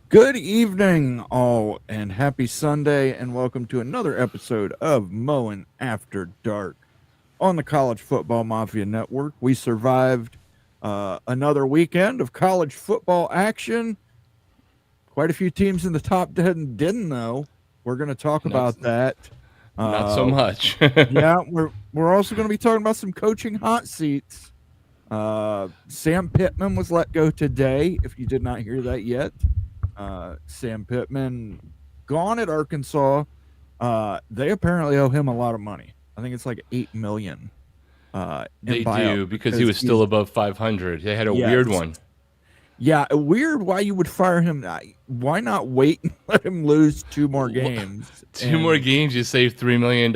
Good evening, all, and happy Sunday, and welcome to another episode of Mowing After Dark on the College Football Mafia Network. We survived another weekend of college football action. Quite a few teams in the top 10 didn't, though. We're going to talk Not about that. not so Uh, much. yeah, we're also going to be talking about some coaching hot seats. Sam Pittman was let go today. If you did not hear that yet, Sam Pittman gone at Arkansas. They apparently owe him a lot of money. I think it's like 8 million in They buyout do because he because was still he's above 500. They had a weird yes. one. Yeah, weird why you would fire him. Why not wait and let him lose two more games? Two more And games, you save $3 million.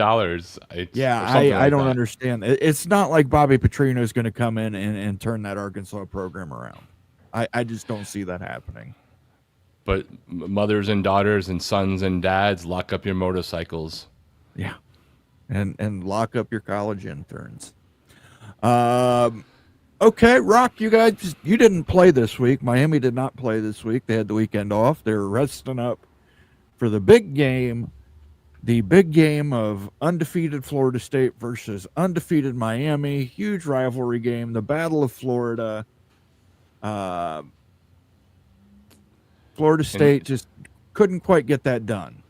It's yeah, or something I like don't that. understand. It's not like Bobby Petrino is going to come in and turn that Arkansas program around. I just don't see that happening. But mothers and daughters and sons and dads, lock up your motorcycles. Yeah, and lock up your college interns. Um, okay, Rock, you didn't play this week. Miami did not play this week. They had the weekend off. They were resting up for the big game of undefeated Florida State versus undefeated Miami. Huge rivalry game, the Battle of Florida. Uh, Florida And State just couldn't quite get that done.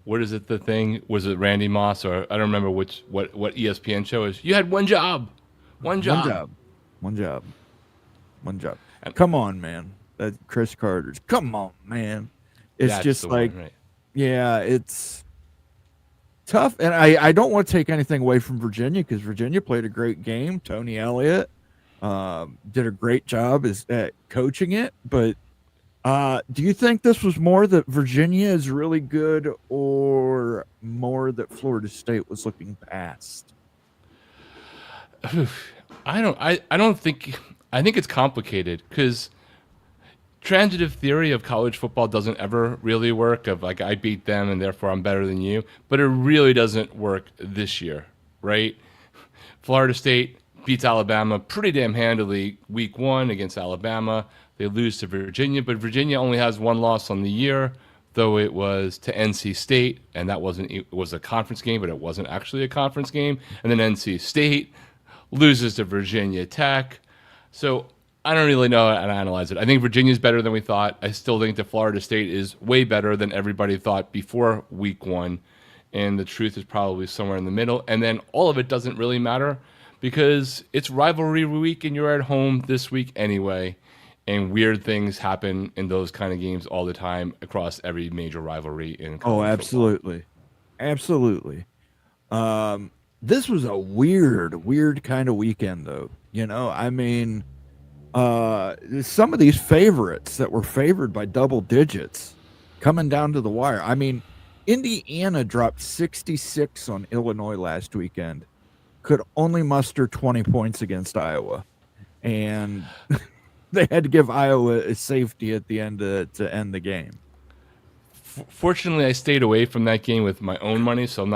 what is it? The thing was it Randy Moss or I don't remember what ESPN show is. You had one job, one One job. job, one job, one job. And Come on, man. That Chris Carter's. Come on, man. It's that's just the like, one, right? yeah, it's tough. And I don't want to take anything away from Virginia because Virginia played a great game. Tony Elliott did a great job at coaching it. But do you think this was more that Virginia is really good or more that Florida State was looking past? I don't think I think it's complicated because transitive theory of college football doesn't ever really work of like I beat them and therefore I'm better than you, but it really doesn't work this year, right? Florida State beats Alabama pretty damn handily week 1 against Alabama. They lose to Virginia, but Virginia only has one loss on the year, though it was to NC State, and that wasn't it was a conference game, but it wasn't actually a conference game. And then NC State loses to Virginia Tech. So I don't really know how to analyze it. I think Virginia's better than we thought. I still think that Florida State is way better than everybody thought before week 1. And the truth is probably somewhere in the middle. And then all of it doesn't really matter because it's rivalry week and you're at home this week anyway. And weird things happen in those kind of games all the time across every major rivalry in Oh, college football. absolutely. Absolutely. This was a weird kind of weekend, though. I mean, some of these favorites that were favored by double digits coming down to the wire. I mean, Indiana dropped 66 on Illinois last weekend, could only muster 20 points against Iowa, and they had to give Iowa a safety at the end to end the game. Fortunately, I stayed away from that game with my own money, so I'm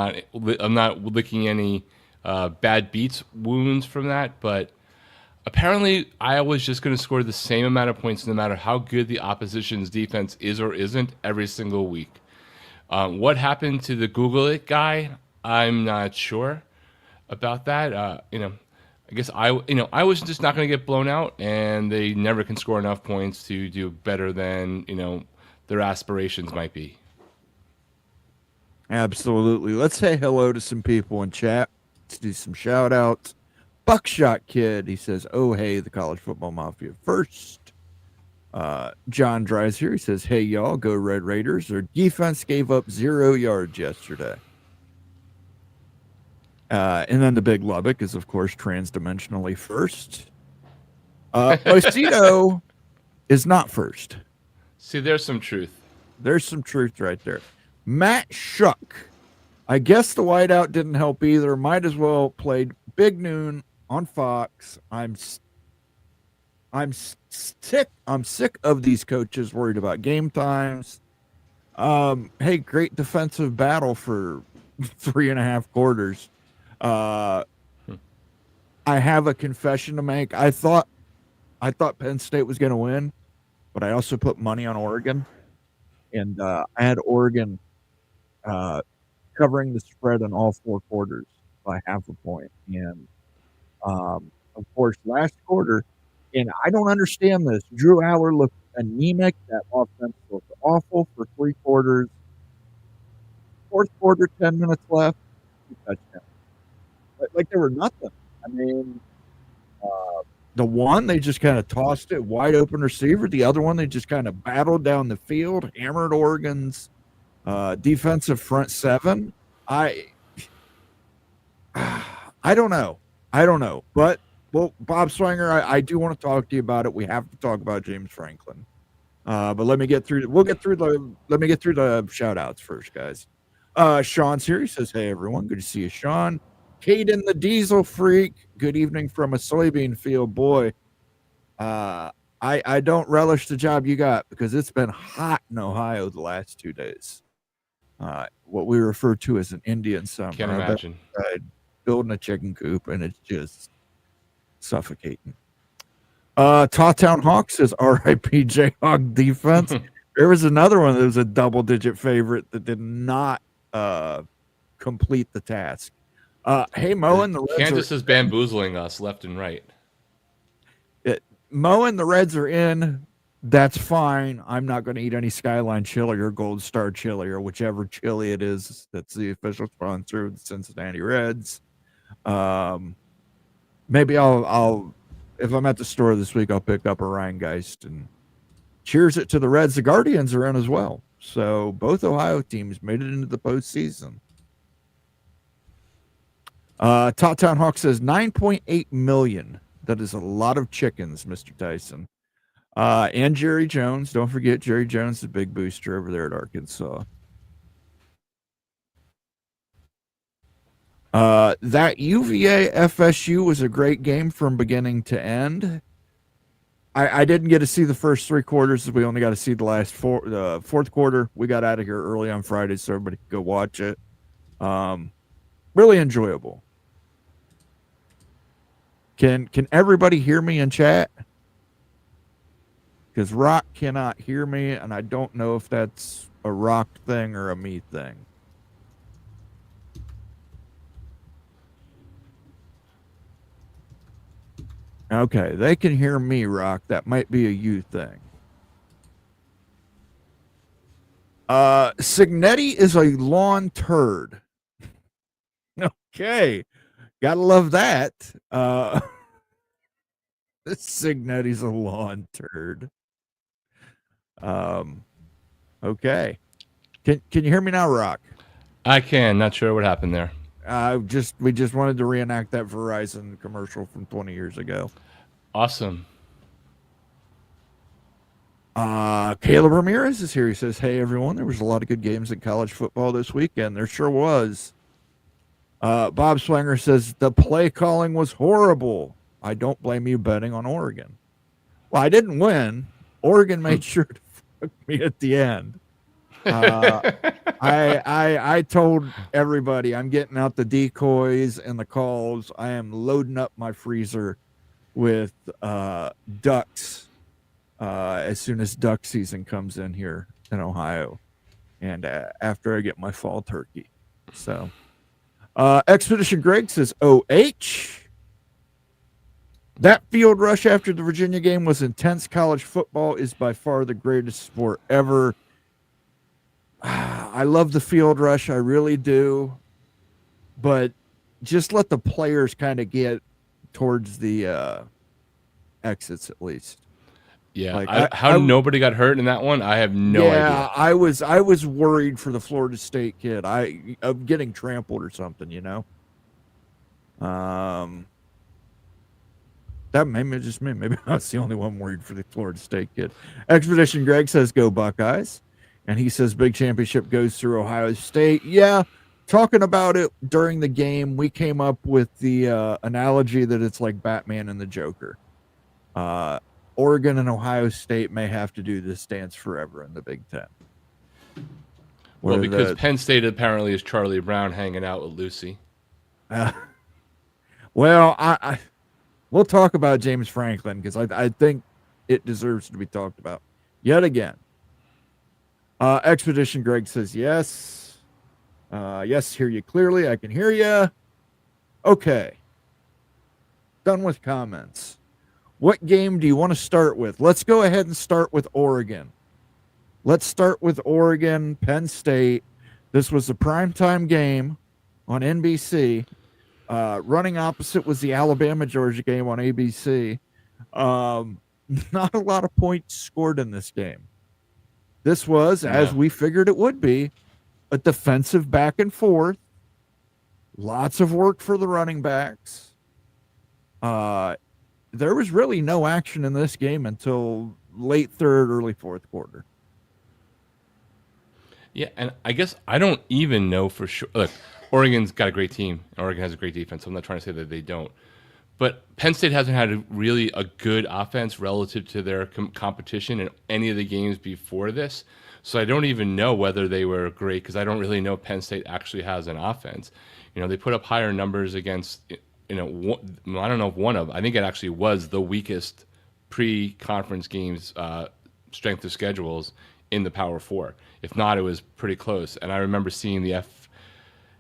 not licking any bad beats wounds from that. But apparently, Iowa's just going to score the same amount of points no matter how good the opposition's defense is or isn't every single week. What happened to the Google it guy? I'm not sure about that. I guess I was just not going to get blown out, and they never can score enough points to do better than their aspirations might be. Absolutely. Let's say hello to some people in chat. Let's do some shout outs. Buckshot Kid, he says, oh, hey, the College Football Mafia first. John Dries here. He says, hey, y'all, go Red Raiders. Their defense gave up 0 yards yesterday. And then the Big Lubbock is, of course, transdimensionally first. Osito is not first. See, there's some truth. There's some truth right there. Matt Shuck. I guess the whiteout didn't help either. Might as well played Big Noon on Fox. I'm sick. I'm sick of these coaches worried about game times. Hey, great defensive battle for 3.5 quarters. I have a confession to make. I thought Penn State was going to win. but I also put money on Oregon, and I had Oregon uh, covering the spread in all 4 quarters by half a point. And of course, last quarter, and I don't understand this. Drew Aller looked anemic. That offense looked awful for 3 quarters. Fourth quarter, 10 minutes left, 2 touchdowns. Like they were nothing. I mean, the one they just kind of tossed it wide open receiver. The other one they just kind of battled down the field, hammered Oregon's defensive front seven. I don't know. But well, Bob Swanger, I do want to talk to you about it. We have to talk about James Franklin. But let me get through. Let me get through the shout outs first, guys. Sean's here. He says, "Hey everyone, good to see you, Sean." Caden the Diesel Freak. Good evening from a soybean field, boy. I don't relish the job you got because it's been hot in Ohio the last 2 days. What we refer to as an Indian summer. Can't imagine. Building a chicken coop and it's just suffocating. Tawtown Hawk says R.I.P. Jayhawk defense. There was another one that was a double-digit favorite that did not complete the task. Hey, Mo and the Reds Kansas is bamboozling us left and right. Mo and the Reds are in. That's fine. I'm not going to eat any Skyline chili or Gold Star chili or whichever chili it is that's the official sponsor of the Cincinnati Reds. Maybe I'll if I'm at the store this week, I'll pick up a Rheingeist and cheers it to the Reds. The Guardians are in as well. So both Ohio teams made it into the postseason. Tawtown Hawk says 9.8 million. That is a lot of chickens, Mr. Tyson. And Jerry Jones. Don't forget Jerry Jones, the big booster over there at Arkansas. That UVA FSU was a great game from beginning to end. I didn't get to see the first 3 quarters. We only got to see the last fourth quarter. We got out of here early on Friday so everybody could go watch it. Really enjoyable. Can everybody hear me in chat? Because Rock cannot hear me, and I don't know if that's a Rock thing or a me thing. Okay, they can hear me, Rock. That might be a you thing. Signetti is a lawn turd. Okay. Gotta love that. Signetti's a lawn turd. Okay. Can you hear me now, Rock? I can. Not sure what happened there. We just wanted to reenact that Verizon commercial from 20 years ago. Awesome. Caleb Ramirez is here. He says, "Hey everyone, there was a lot of good games in college football this weekend. There sure was." Bob Swanger says the play calling was horrible. I don't blame you betting on Oregon. Well, I didn't win. Oregon made sure to fuck me at the end. I told everybody I'm getting out the decoys and the calls. I am loading up my freezer with ducks as soon as duck season comes in here in Ohio, and after I get my fall turkey. So, Expedition Greg says, "OH." That field rush after the Virginia game was intense. College football is by far the greatest sport ever. I love the field rush. I really do. But just let the players kind of get towards the exits at least. Yeah. Like how nobody got hurt in that one, I have no idea. Yeah, I was worried for the Florida State kid. Of getting trampled or something, you know. That maybe just me. Maybe I was the only one worried for the Florida State kid. Expedition Greg says, "Go Buckeyes." And he says, "Big championship goes through Ohio State." Yeah, talking about it during the game, we came up with the analogy that it's like Batman and the Joker. Oregon and Ohio State may have to do this dance forever in the Big Ten. Well, because Penn State apparently is Charlie Brown hanging out with Lucy. Well, we'll talk about James Franklin because I think it deserves to be talked about. yet again. Expedition Greg says yes. Yes, hear you clearly. I can hear you. Okay. Done with comments. What game do you want to start with? Let's go ahead and start with Oregon. Let's start with Oregon, Penn State. This was a primetime game on NBC. Running opposite was the Alabama-Georgia game on ABC. Not a lot of points scored in this game. This was, as we figured it would be, a defensive back and forth. Lots of work for the running backs. There was really no action in this game until late third, early fourth quarter. Yeah, and I guess I don't even know for sure. Look, Oregon's got a great team. Oregon has a great defense. So I'm not trying to say that they don't. But Penn State hasn't had really a good offense relative to their competition in any of the games before this. So I don't even know whether they were great because I don't really know Penn State actually has an offense. They put up higher numbers against, I don't know if one of, I think it actually was the weakest pre-conference games strength of schedules in the Power Four. If not, it was pretty close. And I remember seeing the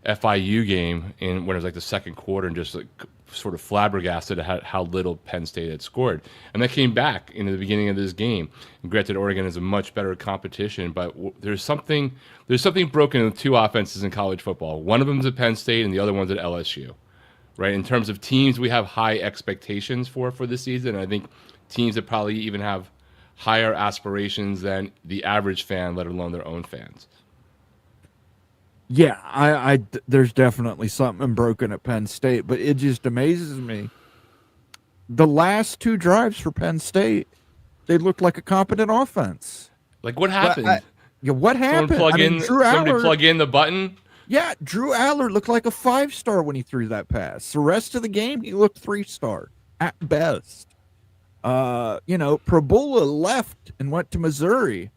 FIU game when it was like the second quarter and just like sort of flabbergasted at how little Penn State had scored. And they came back in the beginning of this game. And granted, Oregon is a much better competition, but there's something broken with two offenses in college football. One of them is at Penn State and the other one's at LSU, right? In terms of teams we have high expectations for this season. I think teams that probably even have higher aspirations than the average fan, let alone their own fans. Yeah, I there's definitely something broken at Penn State, but it just amazes me. The last two drives for Penn State, they looked like a competent offense. Like what happened? What happened? Somebody plug in the button. Yeah, Drew Aller looked like a 5-star when he threw that pass. The rest of the game, he looked 3-star at best. Prabula left and went to Missouri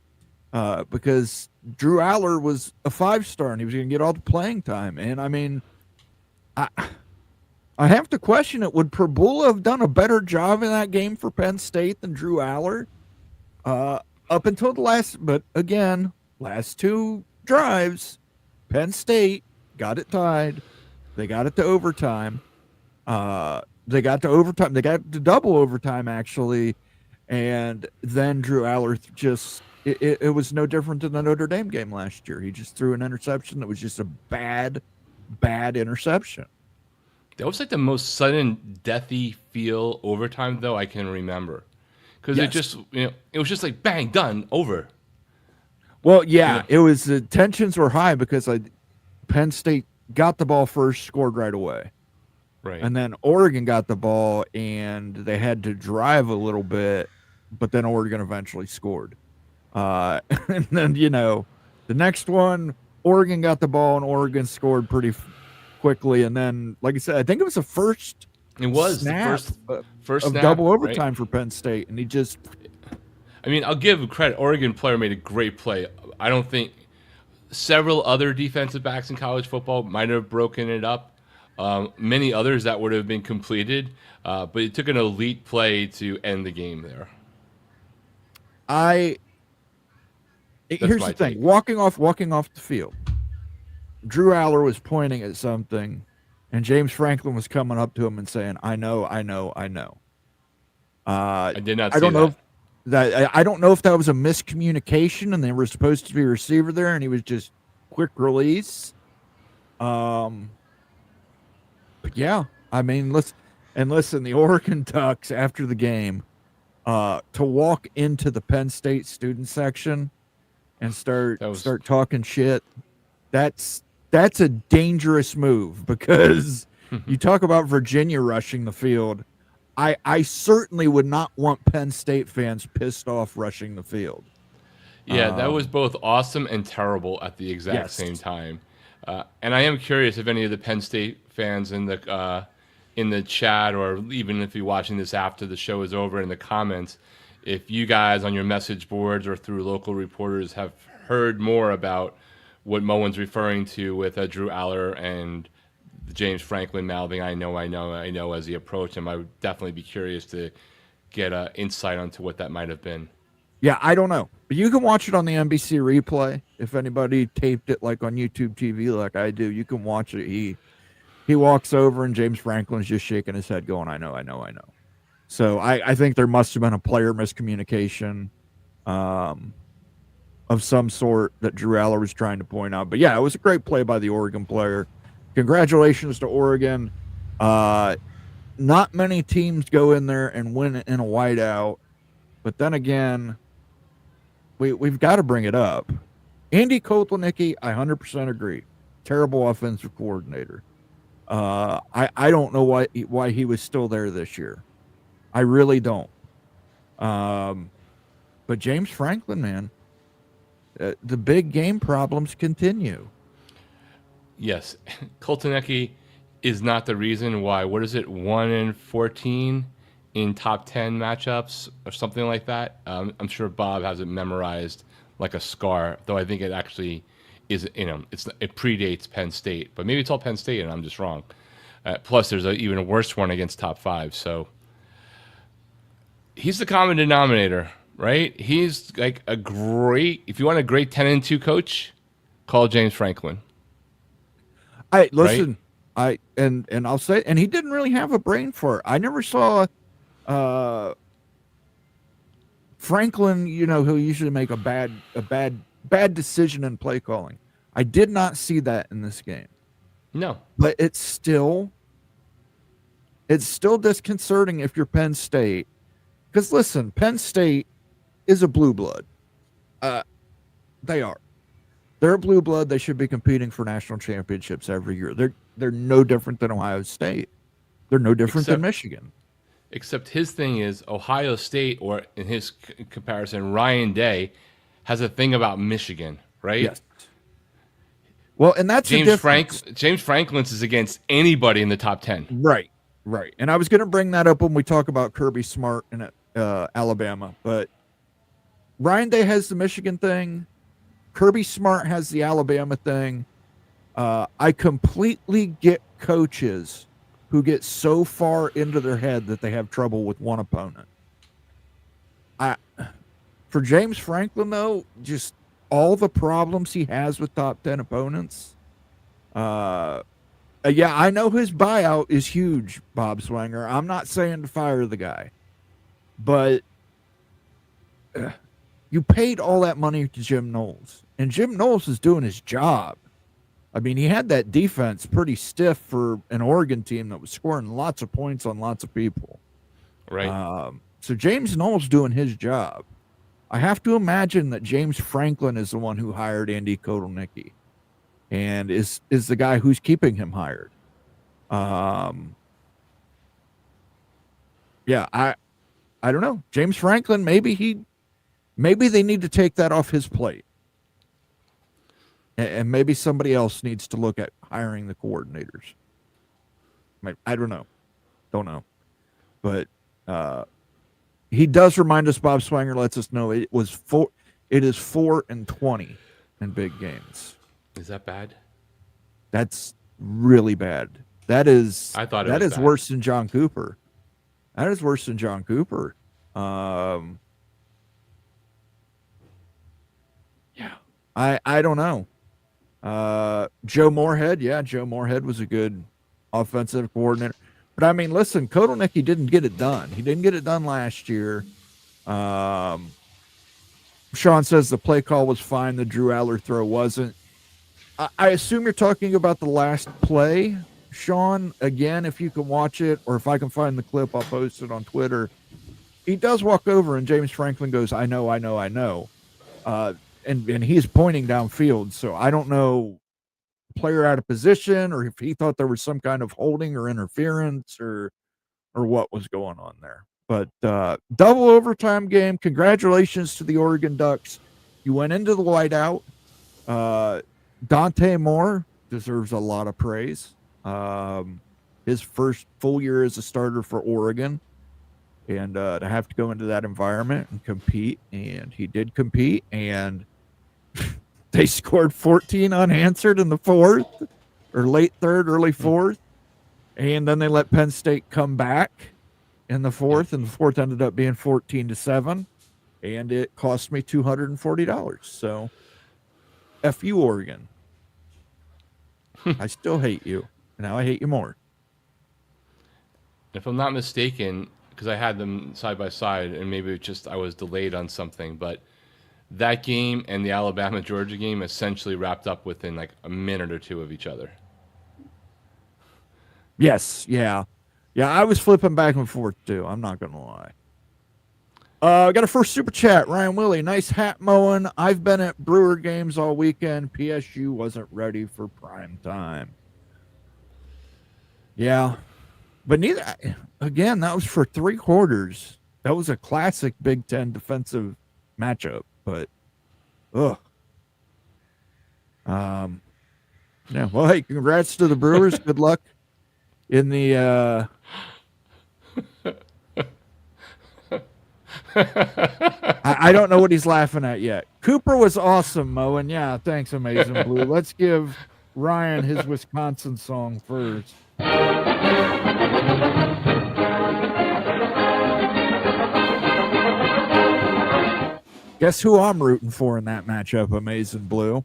because Drew Aller was a 5-star and he was going to get all the playing time. And I mean, I have to question it. Would Prabula have done a better job in that game for Penn State than Drew Aller? Up until the last two drives, Penn State got it tied. They got it to overtime. They got to overtime. They got to double overtime, actually. And then Drew Aller it was no different than the Notre Dame game last year. He just threw an interception that was just a bad interception. That was like the most sudden, deathy feel overtime, though, I can remember. Because it was just like, bang, done, over. Well, yeah, it was, the tensions were high because Penn State got the ball first, scored right away. Right. And then Oregon got the ball, and they had to drive a little bit, but then Oregon eventually scored. And then, the next one, Oregon got the ball, and Oregon scored pretty quickly. And then, like I said, I think it was the first snap first of snap, double overtime right? for Penn State, and he just... I mean, I'll give credit. Oregon player made a great play. I don't think several other defensive backs in college football might have broken it up. Many others that would have been completed, but it took an elite play to end the game there. Here's the thing: walking off the field, Drew Aller was pointing at something, and James Franklin was coming up to him and saying, "I know." I did not. I don't know I don't know if that was a miscommunication, and they were supposed to be a receiver there, and he was just quick release. But yeah, I mean, listen, the Oregon Ducks after the game, to walk into the Penn State student section and start talking shit, that's a dangerous move because you talk about Virginia rushing the field. I certainly would not want Penn State fans pissed off rushing the field. Yeah, that was both awesome and terrible at the exact same time. And I am curious if any of the Penn State fans in the chat, or even if you're watching this after the show is over in the comments, if you guys on your message boards or through local reporters have heard more about what Moen's referring to with Drew Aller and James Franklin mouthing, I know, as he approached him. I would definitely be curious to get insight onto what that might have been. Yeah, I don't know. But you can watch it on the NBC replay. If anybody taped it like on YouTube TV like I do, you can watch it. He walks over and James Franklin's just shaking his head going, I know, I know, I know. So I think there must have been a player miscommunication of some sort that Drew Aller was trying to point out. But yeah, it was a great play by the Oregon player. Congratulations to Oregon. Not many teams go in there and win in a whiteout. But then again, we've got to bring it up. Andy Kotelnicki, I 100% agree. Terrible offensive coordinator. I don't know why he was still there this year. I really don't. But James Franklin, man, the big game problems continue. Yes, Kotelnicki is not the reason why. What is it? 1-14 in top 10 matchups or something like that. I'm sure Bob has it memorized like a scar, though I think it actually is. It predates Penn State, but maybe it's all Penn State and I'm just wrong. Plus, there's an even worse one against top 5. So he's the common denominator, right? He's like a great. If you want a great 10-2 coach, call James Franklin. I listen. Right? And I'll say, and he didn't really have a brain for it. I never saw Franklin, who usually make a bad decision in play calling. I did not see that in this game. No. But it's still disconcerting if you're Penn State. Because listen, Penn State is a blue blood. They are. They're a blue blood. They should be competing for national championships every year. They're no different than Ohio State. They're no different than Michigan. Except his thing is Ohio State, or in his comparison, Ryan Day, has a thing about Michigan, right? Yes. Well, and that's James Franklin's is against anybody in the top 10. Right. And I was going to bring that up when we talk about Kirby Smart in Alabama, but Ryan Day has the Michigan thing. Kirby Smart has the Alabama thing. I completely get coaches who get so far into their head that they have trouble with one opponent. For James Franklin, though, just all the problems he has with top 10 opponents. Yeah, I know his buyout is huge, Bob Swanger. I'm not saying to fire the guy, but you paid all that money to Jim Knowles, and Jim Knowles is doing his job. I mean, he had that defense pretty stiff for an Oregon team that was scoring lots of points on lots of people. Right. So James Knowles doing his job. I have to imagine that James Franklin is the one who hired Andy Kotelnicki and is the guy who's keeping him hired. Yeah, I don't know. James Franklin, maybe they need to take that off his plate. And maybe somebody else needs to look at hiring the coordinators. I don't know. But he does remind us, Bob Swanger lets us know it is 4-20 in big games. Is that bad? That's really bad. That is bad. Worse than John Cooper. That is worse than John Cooper. Yeah. I don't know. Joe Moorhead. Yeah, Joe Moorhead was a good offensive coordinator. But I mean, listen, Kotelnicki didn't get it done. He didn't get it done last year. Sean says the play call was fine. The Drew Aller throw wasn't. I assume you're talking about the last play, Sean. Again, if you can watch it, or if I can find the clip, I'll post it on Twitter. He does walk over, and James Franklin goes, I know. And he's pointing downfield, so I don't know, player out of position, or if he thought there was some kind of holding or interference or what was going on there. But double overtime game. Congratulations to the Oregon Ducks. You went into the whiteout. Dante Moore deserves a lot of praise. His first full year as a starter for Oregon, and to have to go into that environment and compete, and he did compete, and they scored 14 unanswered in the fourth, or late third, early fourth, and then they let Penn State come back in the fourth, and the fourth ended up being 14-7. and it cost me $240. So, F you, Oregon. I still hate you. Now I hate you more. If I'm not mistaken, because I had them side by side, and maybe it's just I was delayed on something, but that game and the Alabama Georgia game essentially wrapped up within like a minute or two of each other. Yes, yeah. Yeah, I was flipping back and forth too. I'm not going to lie. Got a first super chat. Ryan Willie, nice hat mowing. I've been at Brewer games all weekend. PSU wasn't ready for prime time. Yeah. But again, that was for 3 quarters. That was a classic Big Ten defensive matchup. But, ugh. Yeah, well, hey, congrats to the Brewers. Good luck in the I don't know what he's laughing at yet. Cooper was awesome, Mo, and yeah, thanks, Amazing Blue. Let's give Ryan his Wisconsin song first. Guess who I'm rooting for in that matchup, Amazing Blue?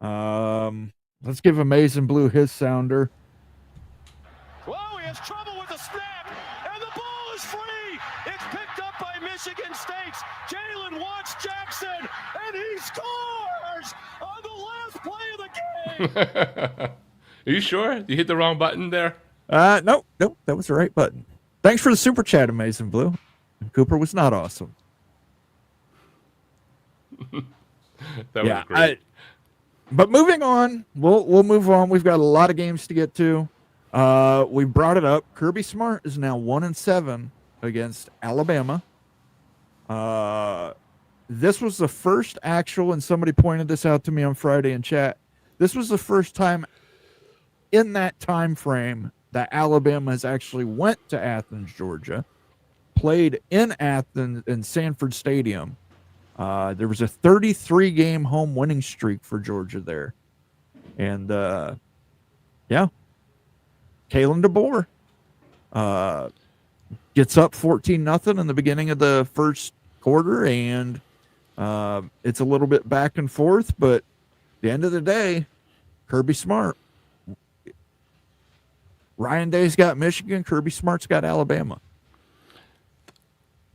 Let's give Amazing Blue his sounder. Whoa, he has trouble with the snap, and the ball is free. It's picked up by Michigan State's Jalen Watts Jackson, and he scores on the last play of the game. Are you sure? You hit the wrong button there? Nope, that was the right button. Thanks for the super chat, Amazing Blue. And Cooper was not awesome. That was great. But moving on, we'll move on. We've got a lot of games to get to. We brought it up. Kirby Smart is now 1-7 against Alabama. This was the first actual, and somebody pointed this out to me on Friday in chat. This was the first time in that time frame that Alabama has actually went to Athens, Georgia, played in Athens in Sanford Stadium. There was a 33-game home winning streak for Georgia there. And, yeah. Kalen DeBoer gets up 14-0 in the beginning of the first quarter, and it's a little bit back and forth, but at the end of the day, Kirby Smart. Ryan Day's got Michigan, Kirby Smart's got Alabama.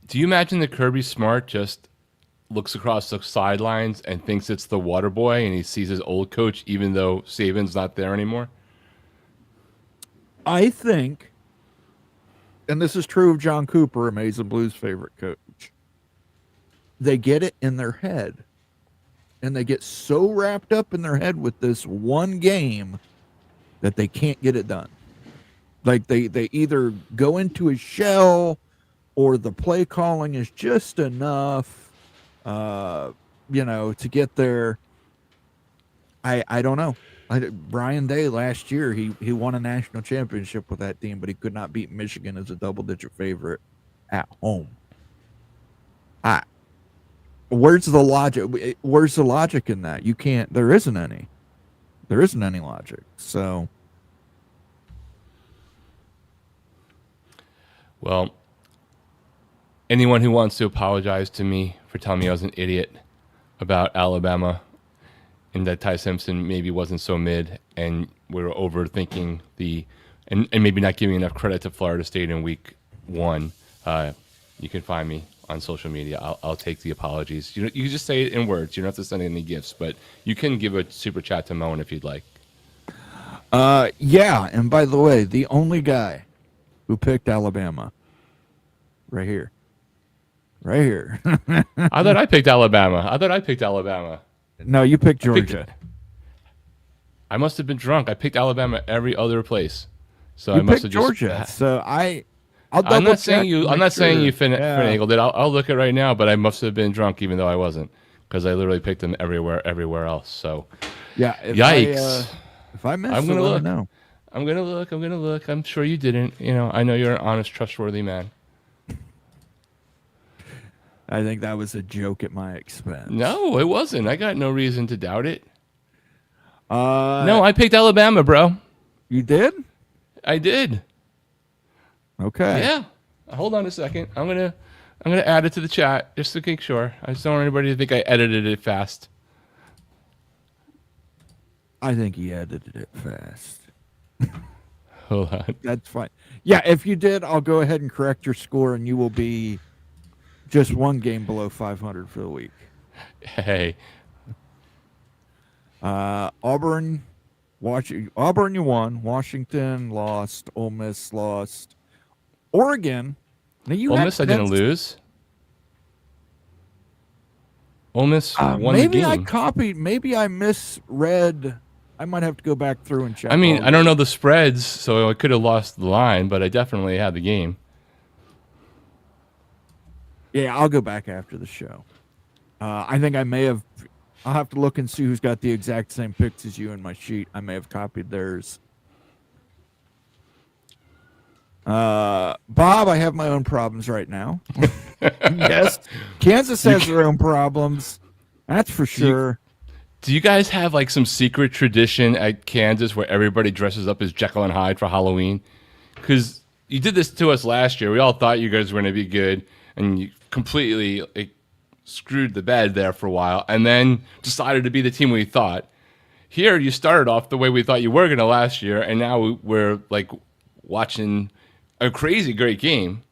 Do you imagine that Kirby Smart just looks across the sidelines and thinks it's the water boy, and he sees his old coach even though Saban's not there anymore? I think, and this is true of John Cooper, Amazing Blue's favorite coach, they get it in their head. And they get so wrapped up in their head with this one game that they can't get it done. Like they either go into a shell or the play calling is just enough, to get there. I don't know. Brian Day last year, he won a national championship with that team, but he could not beat Michigan as a double-digit favorite at home. Where's the logic? Where's the logic in that? You can't. There isn't any. There isn't any logic. So, well, anyone who wants to apologize to me for telling me I was an idiot about Alabama and that Ty Simpson maybe wasn't so mid, and we were overthinking and maybe not giving enough credit to Florida State in week 1, you can find me on social media. I'll take the apologies. You can just say it in words. You don't have to send any gifts, but you can give a super chat to Moen if you'd like. yeah. And by the way, the only guy who picked Alabama, right here. I thought I picked Alabama. No, you picked Georgia. I must have been drunk. I picked Alabama every other place. So You I must picked have just Georgia. So I'll I'm not double-check saying to you. I'm make not saying sure. you Yeah. finagled it. I'll look it right now. But I must have been drunk, even though I wasn't, because I literally picked them everywhere else. So, Yeah. yikes! If I missed, I'm gonna let me look. know. I'm gonna look. I'm sure you didn't. I know you're an honest, trustworthy man. I think that was a joke at my expense. No, it wasn't. I got no reason to doubt it. No, I picked Alabama, bro. You did? I did. Okay. Yeah. Hold on a second. I'm gonna I'm going to add it to the chat just to make sure. I just don't want anybody to think I edited it fast. I think he edited it fast. Hold on. That's fine. Yeah, if you did, I'll go ahead and correct your score, and you will be just one game below 500 for the week. Hey. Auburn, Auburn, you won. Washington lost. Ole Miss lost. Oregon. Now you Ole had Miss, I didn't lose. Ole Miss won the maybe game. Maybe I misread. I might have to go back through and check. I mean, I don't know the spreads, so I could have lost the line, but I definitely had the game. Yeah, I'll go back after the show. I think I may have. I'll have to look and see who's got the exact same picks as you in my sheet. I may have copied theirs. Bob, I have my own problems right now. Yes, Kansas has their own problems. That's for sure. Do you guys have like some secret tradition at Kansas where everybody dresses up as Jekyll and Hyde for Halloween? Because you did this to us last year. We all thought you guys were going to be good, and you completely screwed the bed there for a while, and then decided to be the team we thought. Here, you started off the way we thought you were going to last year, and now we're like watching a crazy great game.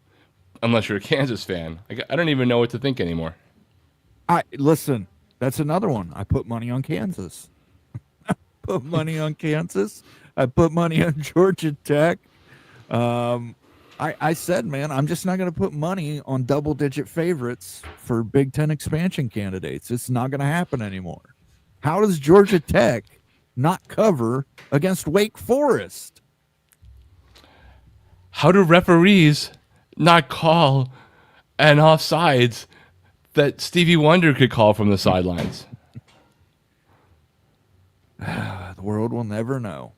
Unless you're a Kansas fan, I don't even know what to think anymore. Listen. That's another one. I put money on Kansas. Put money on Kansas. I put money on Georgia Tech. I said, man, I'm just not going to put money on double-digit favorites for Big Ten expansion candidates. It's not going to happen anymore. How does Georgia Tech not cover against Wake Forest? How do referees not call an offsides that Stevie Wonder could call from the sidelines? The world will never know.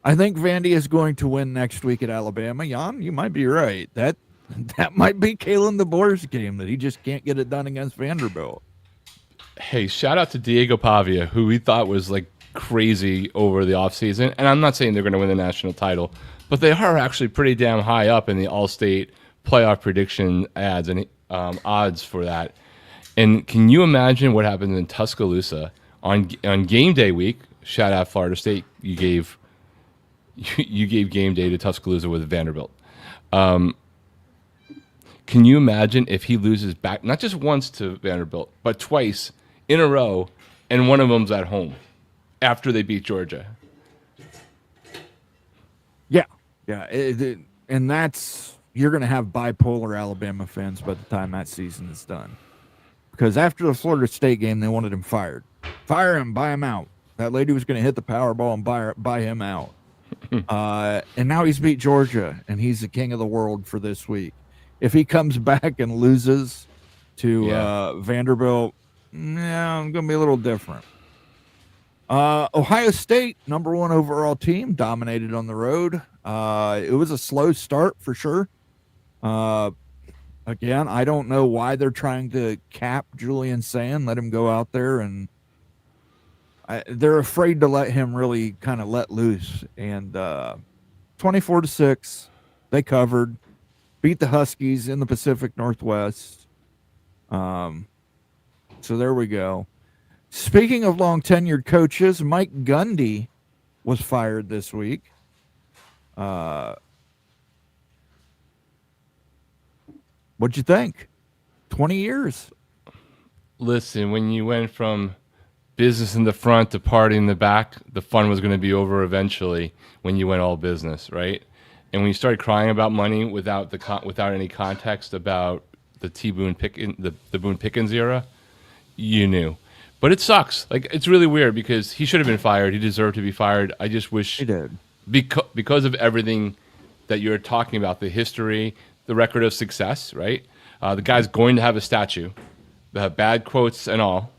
I think Vandy is going to win next week at Alabama. Jan, you might be right. That might be Kalen DeBoer's game, that he just can't get it done against Vanderbilt. Hey, shout out to Diego Pavia, who we thought was like crazy over the offseason. And I'm not saying they're going to win the national title, but they are actually pretty damn high up in the all-state playoff prediction ads and odds for that. And can you imagine what happened in Tuscaloosa on game day week? Shout out Florida State. You gave game day to Tuscaloosa with Vanderbilt. Can you imagine if he loses back, not just once to Vanderbilt, but twice in a row, and one of them's at home after they beat Georgia? Yeah. And that's, you're going to have bipolar Alabama fans by the time that season is done. Because after the Florida State game, they wanted him fired. Fire him, buy him out. That lady was going to hit the Powerball and buy him out. And now he's beat Georgia, and he's the king of the world for this week. If he comes back and loses to Vanderbilt, I'm going to be a little different. Ohio State, number 1 overall team, dominated on the road. It was a slow start for sure. Again, I don't know why they're trying to cap Julian Sand, let him go out there, and they're afraid to let him really kind of let loose. And 24-6, they covered, beat the Huskies in the Pacific Northwest. So there we go. Speaking of long tenured coaches, Mike Gundy was fired this week. What'd you think? 20 years. Listen, when you went from business in the front to party in the back, the fun was going to be over eventually when you went all business, right? And when you started crying about money without any context about the Boone Pickens era, you knew. But it sucks. Like, it's really weird because he should have been fired. He deserved to be fired. I just wish he did. Because of everything that you're talking about, the history, the record of success, right? The guy's going to have a statue. They have bad quotes and all.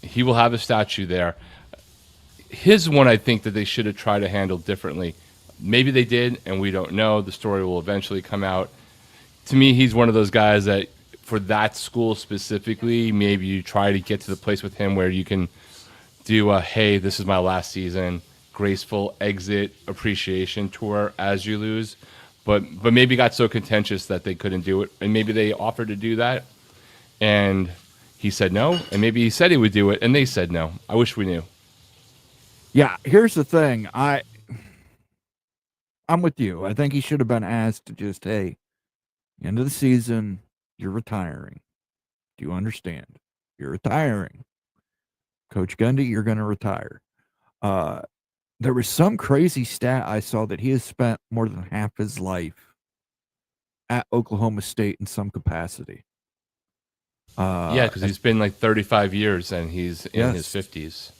He will have a statue there. His one, I think that they should have tried to handle differently. Maybe they did, and we don't know. The story will eventually come out. To me, he's one of those guys that, for that school specifically, maybe you try to get to the place with him where you can do a, hey, this is my last season, graceful exit appreciation tour as you lose. but maybe got so contentious that they couldn't do it, and maybe they offered to do that, and he said no, and maybe he said he would do it, and they said no. I wish we knew. Yeah, here's the thing. I'm with you. I think he should have been asked to just, hey, end of the season, you're retiring. Do you understand? You're retiring. Coach Gundy, you're going to retire. There was some crazy stat I saw that he has spent more than half his life at Oklahoma State in some capacity. Yeah, because he's been like 35 years and he's in his 50s.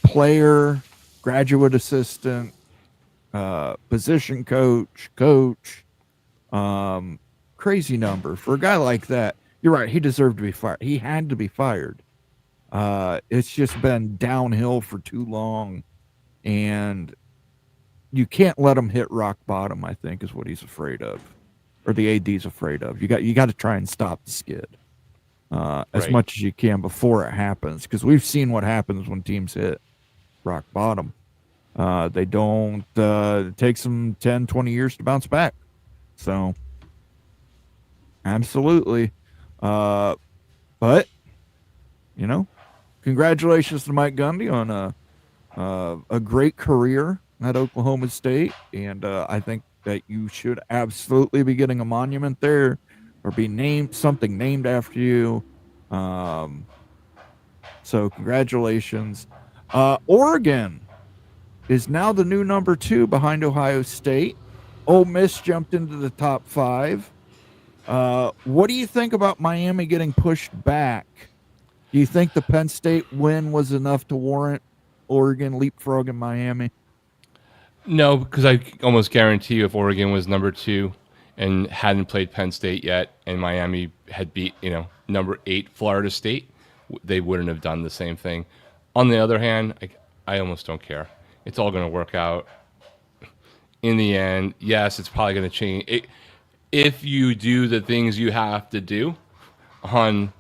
Player, graduate assistant, position coach, crazy number. For a guy like that, you're right, he deserved to be fired. He had to be fired. It's just been downhill for too long, and you can't let him hit rock bottom, I think, is what he's afraid of, or the AD's afraid of. You got to try and stop the skid as much as you can before it happens, because we've seen what happens when teams hit rock bottom. They don't, it takes them 10, 20 years to bounce back. So, absolutely. But, you know, congratulations to Mike Gundy on a great career at Oklahoma State. And I think that you should absolutely be getting a monument there, or be something named after you. So congratulations. Oregon is now the new number 2 behind Ohio State. Ole Miss jumped into the top 5. What do you think about Miami getting pushed back? Do you think the Penn State win was enough to warrant Oregon leapfrogging Miami? No, because I almost guarantee you if Oregon was number 2 and hadn't played Penn State yet, and Miami had beat, number 8 Florida State, they wouldn't have done the same thing. On the other hand, I almost don't care. It's all going to work out. In the end, yes, it's probably going to change. If you do the things you have to do on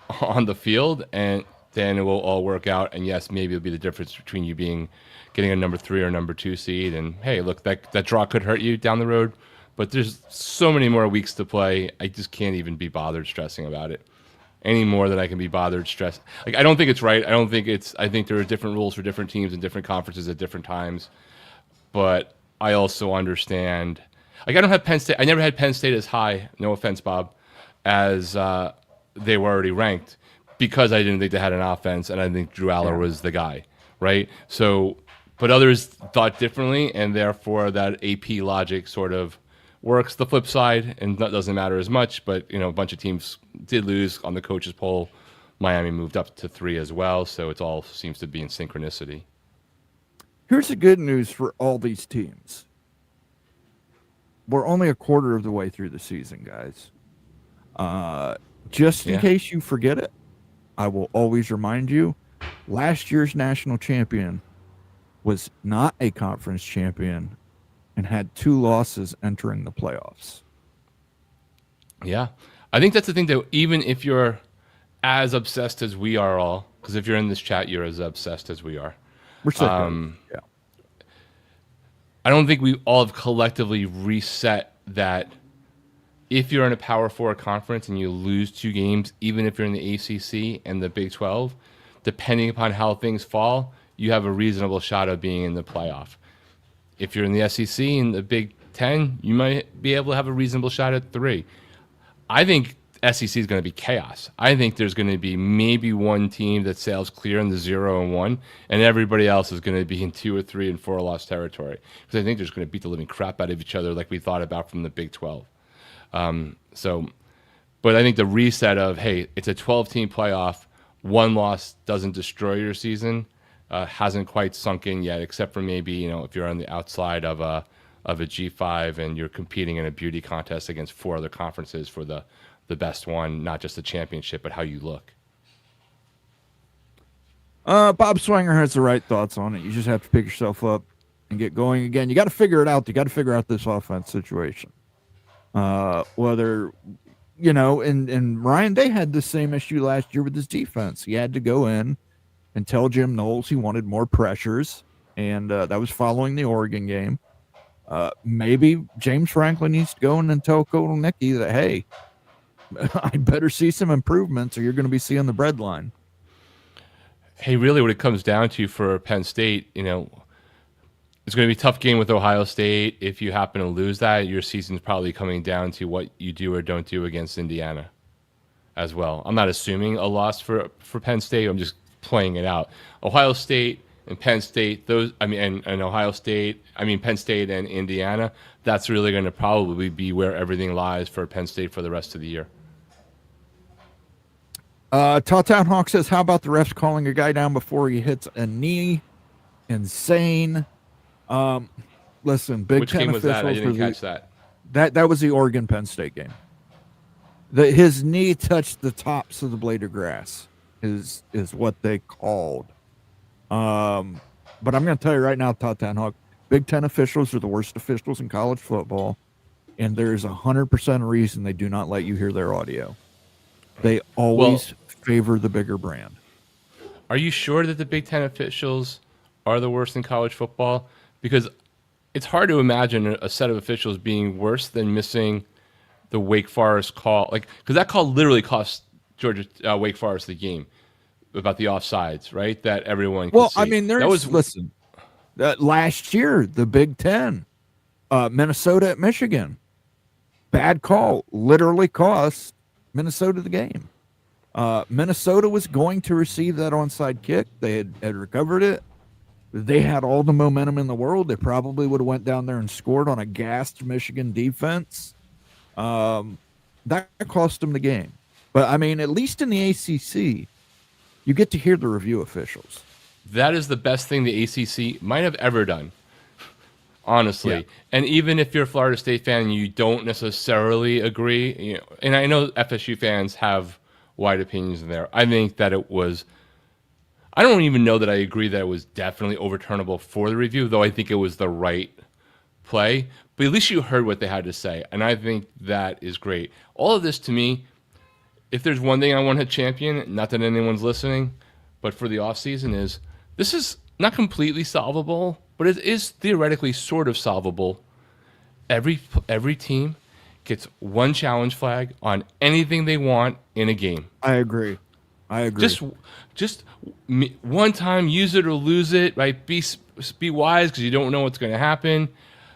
the field, and then it will all work out. And yes, maybe it'll be the difference between you getting a number 3 or number 2 seed. And hey, look, that draw could hurt you down the road. But there's so many more weeks to play. I just can't even be bothered stressing about it any more than I can be bothered stressing. I don't think it's right. I think there are different rules for different teams and different conferences at different times. But I also understand. I don't have Penn State. I never had Penn State as high, no offense, Bob, as they were already ranked, because I didn't think they had an offense, and I think Drew Aller was the guy, right? So, but others thought differently, and therefore that AP logic sort of works. The flip side, and that doesn't matter as much, but a bunch of teams did lose on the coaches poll. Miami moved up to 3 as well, so it all seems to be in synchronicity. Here's the good news for all these teams. We're only a quarter of the way through the season, guys. Just in case you forget it, I will always remind you, last year's national champion was not a conference champion and had 2 losses entering the playoffs. Yeah. I think that's the thing, that even if you're as obsessed as we are all, because if you're in this chat, you're as obsessed as we are. We're still yeah. I don't think we all have collectively reset that if you're in a Power 4 conference and you lose 2 games, even if you're in the ACC and the Big 12, depending upon how things fall, you have a reasonable shot of being in the playoff. If you're in the SEC and the Big 10, you might be able to have a reasonable shot at 3. I think SEC is going to be chaos. I think there's going to be maybe one team that sails clear in the 0-1, and everybody else is going to be in 2 or 3 and 4 loss territory, because I think they're just going to beat the living crap out of each other like we thought about from the Big 12. But I think the reset of, hey, it's a 12-team playoff, 1 loss doesn't destroy your season, hasn't quite sunk in yet, except for maybe, if you're on the outside of a G5 and you're competing in a beauty contest against 4 other conferences for the best one, not just the championship, but how you look. Bob Swanger has the right thoughts on it. You just have to pick yourself up and get going again. You got to figure it out. You got to figure out this offense situation. Whether, and Ryan Day had the same issue last year with his defense. He had to go in and tell Jim Knowles he wanted more pressures, and that was following the Oregon game. Maybe James Franklin needs to go in and tell Nicky that, hey, I better see some improvements or you're going to be seeing the bread line. Hey, really what it comes down to for Penn State, it's going to be a tough game with Ohio State. If you happen to lose that, your season's probably coming down to what you do or don't do against Indiana as well. I'm not assuming a loss for Penn State. I'm just playing it out. Ohio State and Penn State, and Ohio State, Penn State and Indiana, that's really going to probably be where everything lies for Penn State for the rest of the year. Talltown Hawk says, how about the refs calling a guy down before he hits a knee? Insane. Listen, Big Which Ten game was that? I officials didn't catch that. That was the Oregon Penn State game. His knee touched the tops of the blade of grass is what they called. But I'm going to tell you right now, Talltown Hawk, Big Ten officials are the worst officials in college football, and there's 100% reason they do not let you hear their audio. They always favor the bigger brand. Are you sure that the Big Ten officials are the worst in college football? Because it's hard to imagine a set of officials being worse than missing the Wake Forest call. Because that call literally cost Wake Forest the game about the offsides, right? That everyone could see. Listen, last year, the Big Ten, Minnesota at Michigan, bad call, literally cost Minnesota the game. Minnesota was going to receive that onside kick. They had recovered it. They had all the momentum in the world. They probably would have went down there and scored on a gassed Michigan defense. That cost them the game. But, at least in the ACC, you get to hear the review officials. That is the best thing the ACC might have ever done, honestly. Yeah. And even if you're a Florida State fan and you don't necessarily agree, and I know FSU fans have wide opinions in there. I think that it was, I don't even know that I agree that it was definitely overturnable for the review, though I think it was the right play. But at least you heard what they had to say, and I think that is great. All of this, to me, if there's one thing I want to champion, not that anyone's listening, but for the offseason is, this is not completely solvable, but it is theoretically sort of solvable. Every team gets one challenge flag on anything they want in a game. I agree. Just one time, use it or lose it, right? Be wise because you don't know what's going to happen.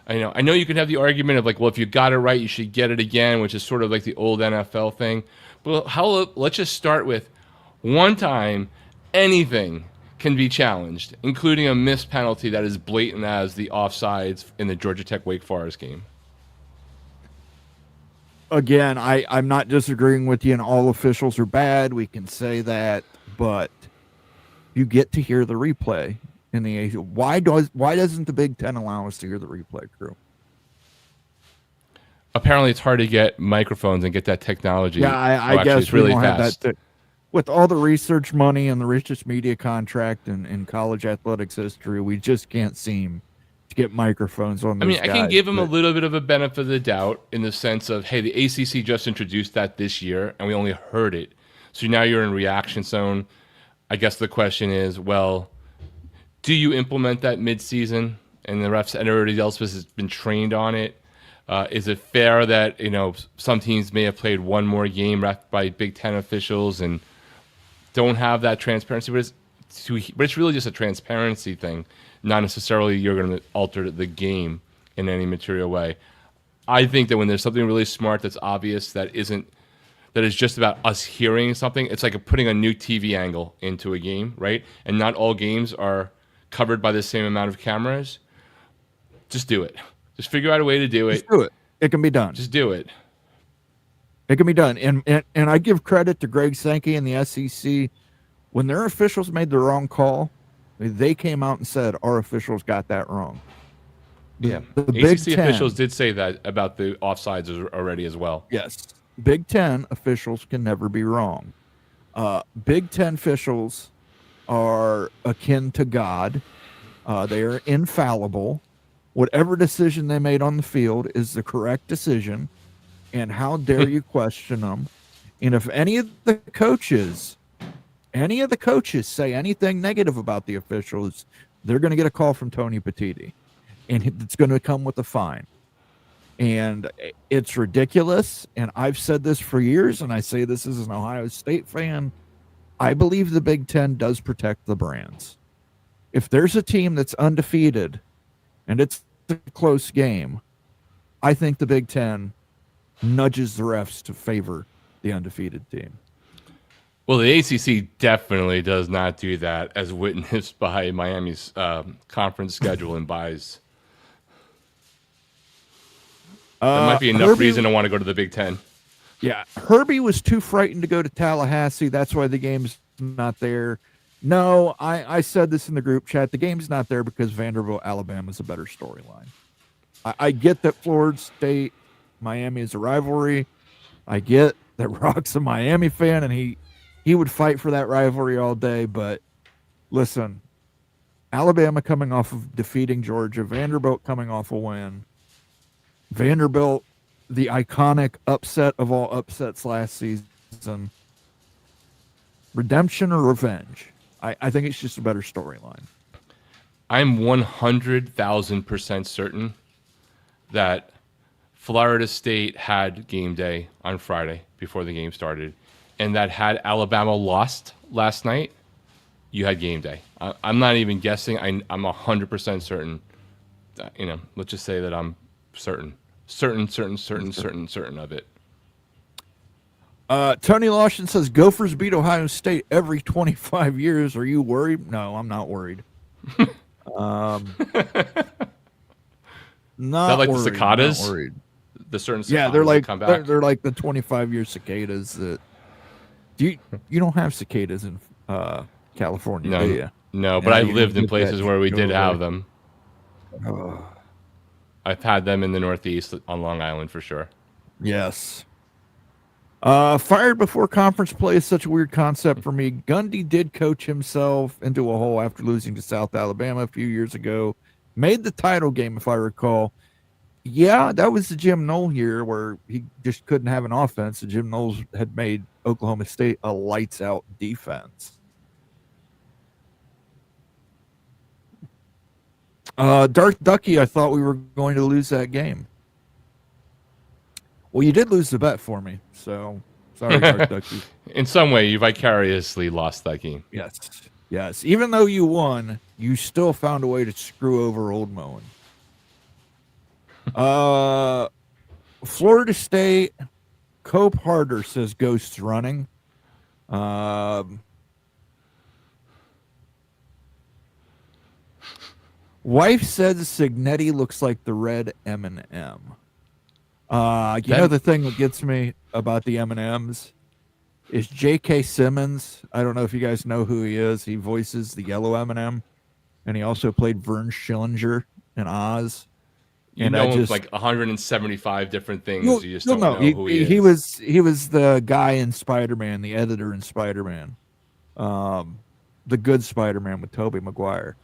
I know you could have the argument of if you got it right, you should get it again, which is sort of like the old NFL thing. But let's just start with one time, anything can be challenged, including a missed penalty that is blatant as the offsides in the Georgia Tech Wake Forest game. Again, I'm not disagreeing with you, and all officials are bad. We can say that, but you get to hear the replay in the AC. Why doesn't the Big Ten allow us to hear the replay, crew? Apparently, it's hard to get microphones and get that technology. Yeah, I guess it's really we don't fast. have that. With all the research money and the richest media contract in college athletics history, we just can't seem to get microphones on those I can give them a little bit of a benefit of the doubt in the sense of, hey, the ACC just introduced that this year, and we only heard it. So now you're in reaction zone. I guess the question is, well, do you implement that midseason? And the refs and everybody else has been trained on it. Is it fair that some teams may have played one more game ref by Big Ten officials and don't have that transparency? But it's really just a transparency thing, not necessarily you're going to alter the game in any material way. I think that when there's something really smart that's obvious that is just about us hearing something, it's like putting a new TV angle into a game, right? And not all games are covered by the same amount of cameras. Just do it. Just figure out a way to do it. Just do it. It can be done. Just do it. It can be done. And I give credit to Greg Sankey and the SEC. When their officials made the wrong call, they came out and said, our officials got that wrong. Yeah. The ACC Big Ten, officials did say that about the offsides already as well. Yes. Big Ten officials can never be wrong. Big Ten officials are akin to God. They are infallible. Whatever decision they made on the field is the correct decision, and how dare you question them? And if any of the coaches say anything negative about the officials, they're going to get a call from Tony Petitti. and it's going to come with a fine. And it's ridiculous. And I've said this for years, and I say this as an Ohio State fan. I believe the Big Ten does protect the brands. If there's a team that's undefeated and it's a close game, I think the Big Ten nudges the refs to favor the undefeated team. Well, the ACC definitely does not do that, as witnessed by Miami's conference schedule and buys. That might be enough reason to want to go to the Big Ten. Yeah, Herbie was too frightened to go to Tallahassee. That's why the game's not there. No, I said this in the group chat. The game's not there because Vanderbilt, Alabama is a better storyline. I get that Florida State, Miami is a rivalry. I get that Rock's a Miami fan, and he would fight for that rivalry all day. But listen, Alabama coming off of defeating Georgia, Vanderbilt coming off a win. Vanderbilt, the iconic upset of all upsets last season. Redemption or revenge? I think it's just a better storyline. I'm 100,000% certain that Florida State had game day on Friday before the game started, and that had Alabama lost last night, you had game day. I'm not even guessing. I'm 100% certain. Let's just say that I'm certain of it. Tony Lawson says Gophers beat Ohio State every 25 years. Are you worried? No, I'm not worried. Not like worried, the cicadas. not worried. The certain cicadas Yeah, they're like come back. they're like the 25-year cicadas that you don't have cicadas in California, do you? No, but I've lived in places where we did have them. Oh. I've had them in the Northeast on Long Island for sure. Yes. Fired before conference play is such a weird concept for me. Gundy did coach himself into a hole after losing to South Alabama a few years ago. Made the title game, if I recall. Yeah, that was the Jim Knowles year where he just couldn't have an offense. And Jim Knowles had made Oklahoma State a lights-out defense. Darth Ducky, I thought we were going to lose that game. Well, you did lose the bet for me, so sorry, Darth Ducky. In some way, you vicariously lost that game. Yes. Even though you won, you still found a way to screw over Old Moen. Florida State, Cope Harder says Ghosts running. Wife says Signetti looks like the red M&M. The thing that gets me about the M&Ms is J.K. Simmons. I don't know if you guys know who he is. He voices the yellow M&M, and he also played Vern Schillinger in Oz. You know him like 175 different things. You just don't know who he is. He was the guy in Spider-Man, the editor in Spider-Man, the good Spider-Man with Tobey Maguire.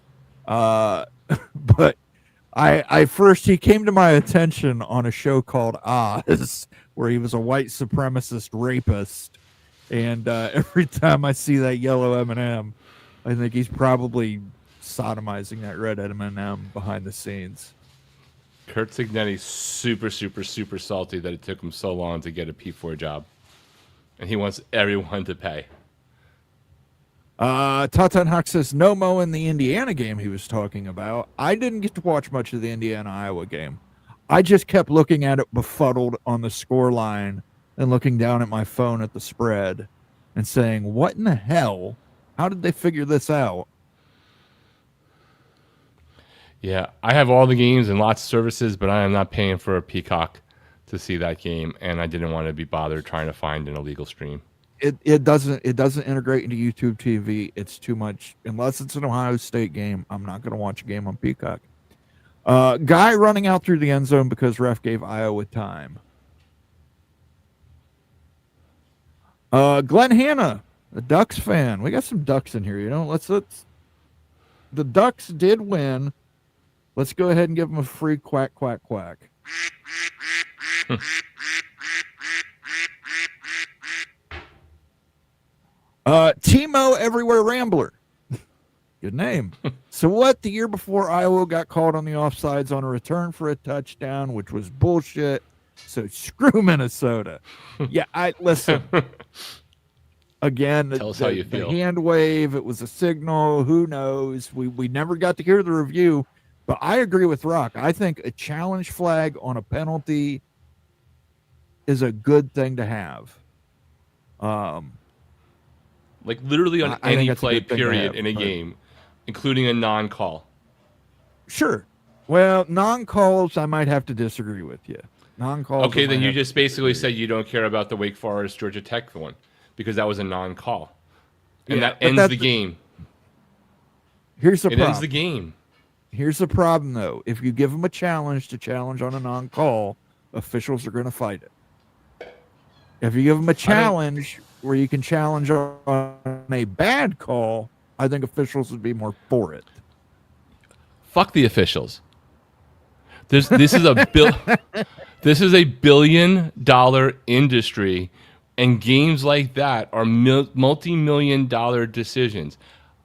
But he came to my attention on a show called Oz, where he was a white supremacist rapist. And every time I see that yellow M&M, I think he's probably sodomizing that red M&M behind the scenes. Kurt Signetti's super, super, super salty that it took him so long to get a P4 job. And he wants everyone to pay. Tatan Hawk says, no Mo in the Indiana game he was talking about. I didn't get to watch much of the Indiana-Iowa game. I just kept looking at it befuddled on the score line and looking down at my phone at the spread and saying, what in the hell? How did they figure this out? Yeah, I have all the games and lots of services, but I am not paying for a Peacock to see that game, and I didn't want to be bothered trying to find an illegal stream. It doesn't integrate into YouTube TV. It's too much. Unless it's an Ohio State game, I'm not going to watch a game on Peacock. Guy running out through the end zone because ref gave Iowa time. Glenn Hanna, a Ducks fan. We got some Ducks in here, Let's. The Ducks did win. Let's go ahead and give them a free quack, quack, quack. Timo Everywhere Rambler. Good name. So what? The year before, Iowa got called on the offsides on a return for a touchdown, which was bullshit. So screw Minnesota. Yeah, I listen. Again, Tell us how you the feel. hand wave, it was a signal. Who knows? We never got to hear the review, but I agree with Rock. I think a challenge flag on a penalty is a good thing to have. Like literally on I think any that's a play good thing to period have, in a but- game, including a non-call. Sure. Well, non-calls, I might have to disagree with you. Non-calls. Okay, I then might you have to just basically disagree. said you don't care about the Wake Forest Georgia Tech one because that was a non-call, and Yeah, that but ends that's the game. Here's the It problem. ends the game. Here's the problem, though. If you give them a challenge to challenge on a non-call, officials are going to fight it. If you give them a challenge where you can challenge on a bad call, I think officials would be more for it. Fuck the officials. This is this is a $1 billion industry, and games like that are multi-million-dollar decisions.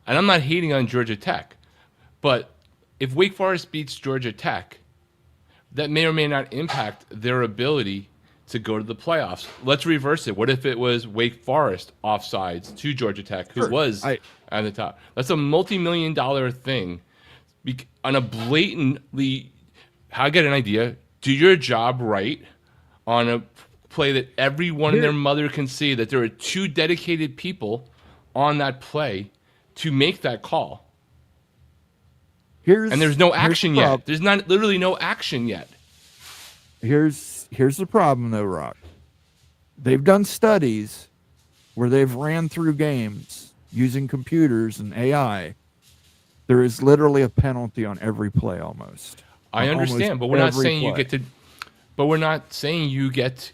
And I'm not hating on Georgia Tech, but if Wake Forest beats Georgia Tech, that may or may not impact their ability to go to the playoffs. Let's reverse it. What if it was Wake Forest offsides to Georgia Tech, who Sure. was at the top? That's a multi-million-dollar thing on a blatantly. How I get an idea? Do your job right on a play that everyone and their mother can see that there are two dedicated people on that play to make that call. And there's no action yet. There's not literally no action yet. Here's the problem, though, Rock. They've done studies where they've ran through games using computers and AI. There is literally a penalty on every play almost. I understand, Almost but we're not every saying you play. get to. But we're not saying you get.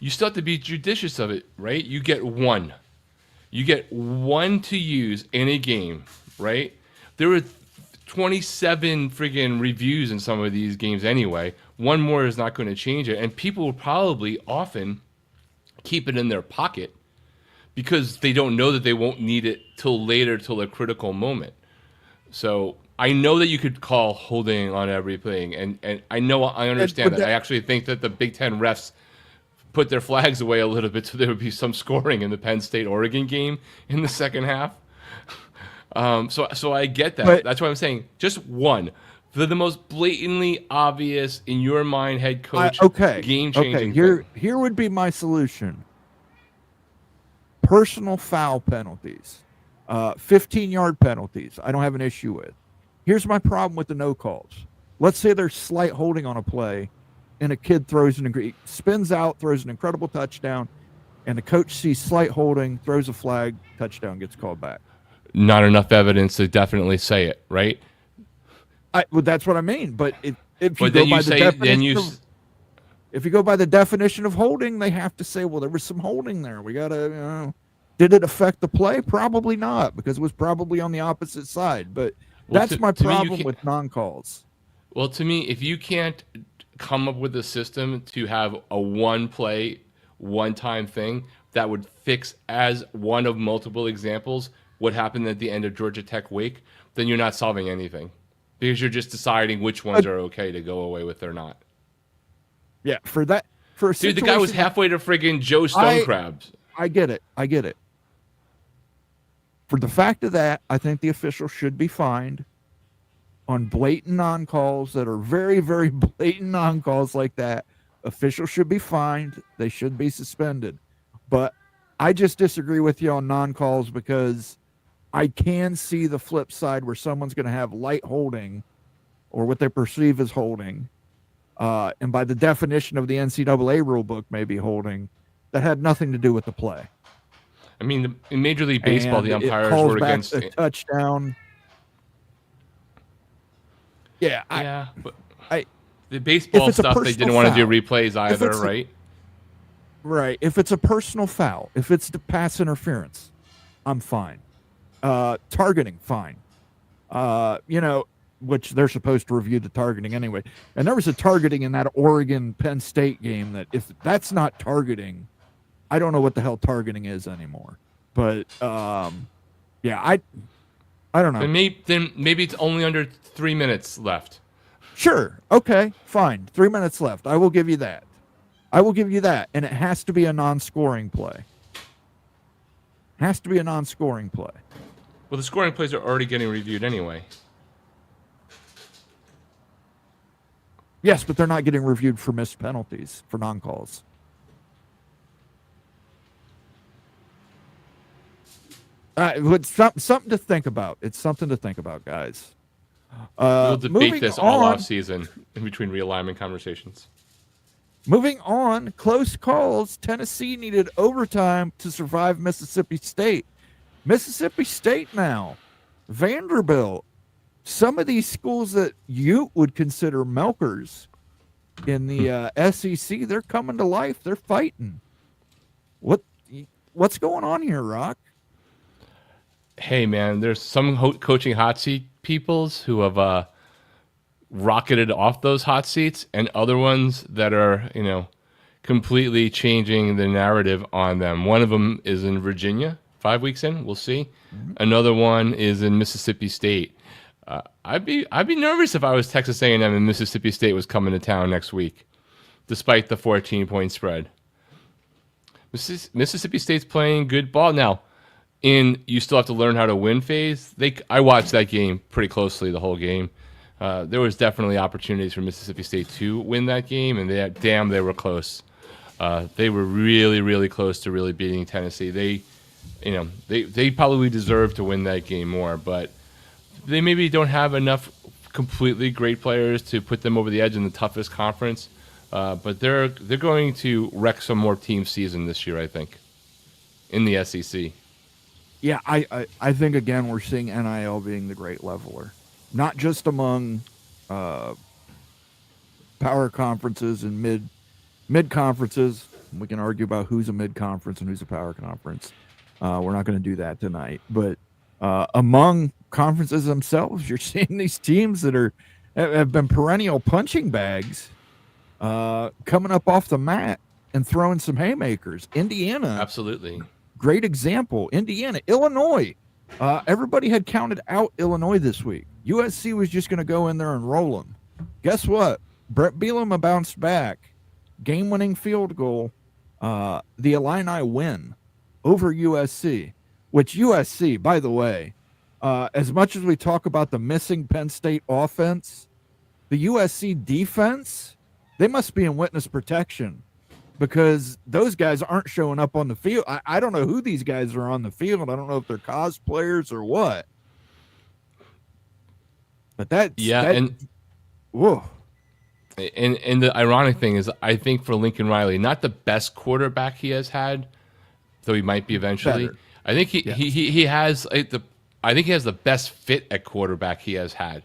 You still have to be judicious of it, right? You get one. You get one to use in a game, right? There were 27 friggin' reviews in some of these games anyway. One more is not going to change it, and people will probably often keep it in their pocket because they don't know that they won't need it till later, till a critical moment. So I know that you could call holding on everything, and I know I understand that. I actually think that the Big Ten refs put their flags away a little bit so there would be some scoring in the Penn State-Oregon game in the second half. So I get that. But- That's what I'm saying. Just one. The most blatantly obvious, in your mind, head coach, game-changing thing. Here would be my solution. Personal foul penalties. 15-yard penalties, I don't have an issue with. Here's my problem with the no calls. Let's say there's slight holding on a play, and a kid spins out, throws an incredible touchdown, and the coach sees slight holding, throws a flag, touchdown gets called back. Not enough evidence to definitely say it, right? Well, that's what I mean. But if you But go then by you the say, definition then you. if you go by the definition of holding, they have to say, well, there was some holding there. We got to, did it affect the play? Probably not, because it was probably on the opposite side. But that's my to me, you problem can't- with non-calls. Well, to me, if you can't come up with a system to have a one play, one time thing that would fix as one of multiple examples what happened at the end of Georgia Tech Wake, then you're not solving anything because you're just deciding which ones are okay to go away with or not. Yeah, for a Dude, the guy was situation- halfway to friggin' Joe Stonecrabs. I get it. For the fact of that, I think the officials should be fined on blatant non-calls that are very, very blatant non-calls like that. Officials should be fined. They should be suspended. But I just disagree with you on non-calls because I can see the flip side where someone's going to have light holding or what they perceive as holding. And by the definition of the NCAA rule book, maybe holding, that had nothing to do with the play. I mean, in Major League Baseball, And the it umpires calls were back against. a touchdown. Yeah, But I- the baseball it's a stuff, they personal didn't want to do foul, replays either, it's a- right? right. If it's a personal foul, if it's the pass interference, I'm fine. Targeting, fine. Which they're supposed to review the targeting anyway. And there was a targeting in that Oregon Penn State game that if that's not targeting, I don't know what the hell targeting is anymore. But yeah, I don't know. Then maybe it's only under 3 minutes left. Sure. Okay. Fine. 3 minutes left. I will give you that. And it has to be a non-scoring play. Has to be a non-scoring play. Well, the scoring plays are already getting reviewed anyway. Yes, but they're not getting reviewed for missed penalties, for non-calls. It's something to think about. It's something to think about, guys. We'll debate this all on, off season in between realignment conversations. Moving on, close calls. Tennessee needed overtime to survive Mississippi State. Mississippi State now, Vanderbilt. Some of these schools that you would consider milkers in the SEC, they're coming to life. They're fighting. What's going on here, Rock? Hey, man, there's some coaching hot seat peoples who have rocketed off those hot seats, and other ones that are, completely changing the narrative on them. One of them is in Virginia, 5 weeks in. We'll see. Mm-hmm. Another one is in Mississippi State. I'd be nervous if I was Texas A&M and Mississippi State was coming to town next week, despite the 14-point spread. Mississippi State's playing good ball now. You still have to learn how to win phase. I watched that game pretty closely, the whole game. There was definitely opportunities for Mississippi State to win that game, and they were close. They were really, really close to really beating Tennessee. They probably deserve to win that game more, but they maybe don't have enough completely great players to put them over the edge in the toughest conference. But they're going to wreck some more teams' season this year, I think, in the SEC. Yeah, I think, again, we're seeing NIL being the great leveler. Not just among power conferences and mid conferences. We can argue about who's a mid conference and who's a power conference. We're not going to do that tonight. But among conferences themselves, you're seeing these teams that have been perennial punching bags coming up off the mat and throwing some haymakers. Indiana. Absolutely. Great example. Indiana. Illinois. Everybody had counted out Illinois this week. USC was just going to go in there and roll them. Guess what? Brett Bielema bounced back. Game-winning field goal. The Illini win over USC, which USC, by the way, as much as we talk about the missing Penn State offense, the USC defense, they must be in witness protection because those guys aren't showing up on the field. I don't know who these guys are on the field. I don't know if they're cosplayers or what. But whoa. And the ironic thing is, I think for Lincoln Riley, not the best quarterback he has had, though he might be eventually. Better. I think he has the best fit at quarterback he has had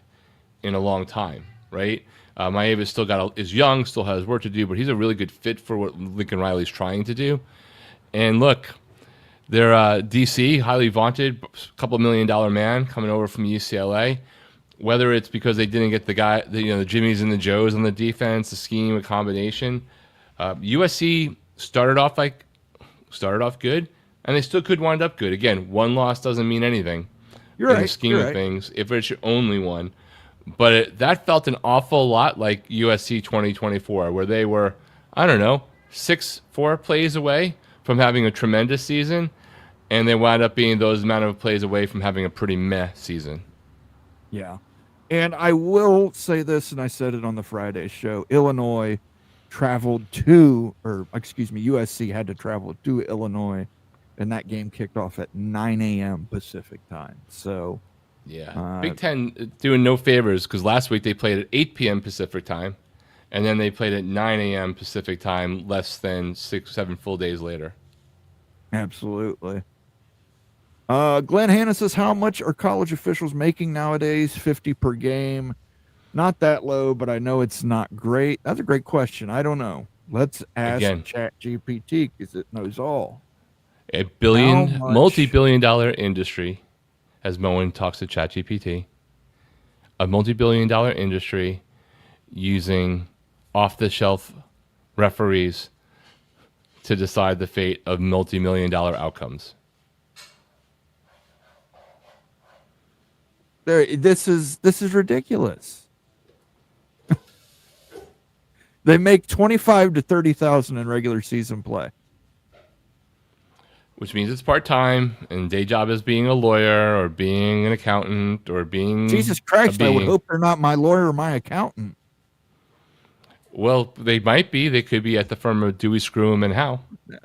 in a long time, right? Maeva is young, still has work to do, but he's a really good fit for what Lincoln Riley's trying to do. And look, they're DC, highly vaunted, couple $1 million man coming over from UCLA. Whether it's because they didn't get the Jimmies and the Joes on the defense, the scheme, a combination. USC started off good, and they still could wind up good. Again, one loss doesn't mean anything in the scheme of things, if it's your only one. But that felt an awful lot like USC 2024, where they were, 4 plays away from having a tremendous season, and they wound up being those amount of plays away from having a pretty meh season. Yeah. And I will say this, and I said it on the Friday show, USC had to travel to Illinois, and that game kicked off at 9 a.m. Pacific time. So, yeah, Big Ten doing no favors because last week they played at 8 p.m. Pacific time, and then they played at 9 a.m. Pacific time less than 6-7 full days later. Absolutely. Glenn Hanna says, how much are college officials making nowadays? 50 per game. Not that low, but I know it's not great. That's a great question. I don't know. Let's ask ChatGPT because it knows all. A multi-billion-dollar industry, as Moen talks to ChatGPT. A multi-billion-dollar industry using off-the-shelf referees to decide the fate of multi-million-dollar outcomes. This is ridiculous. They make 25 to 30,000 in regular season play. Which means it's part-time, and day job is being a lawyer or being an accountant or being Jesus Christ, I would hope they're not my lawyer or my accountant. Well, they might be. They could be at the firm of Dewey, Screw 'em, and Howe.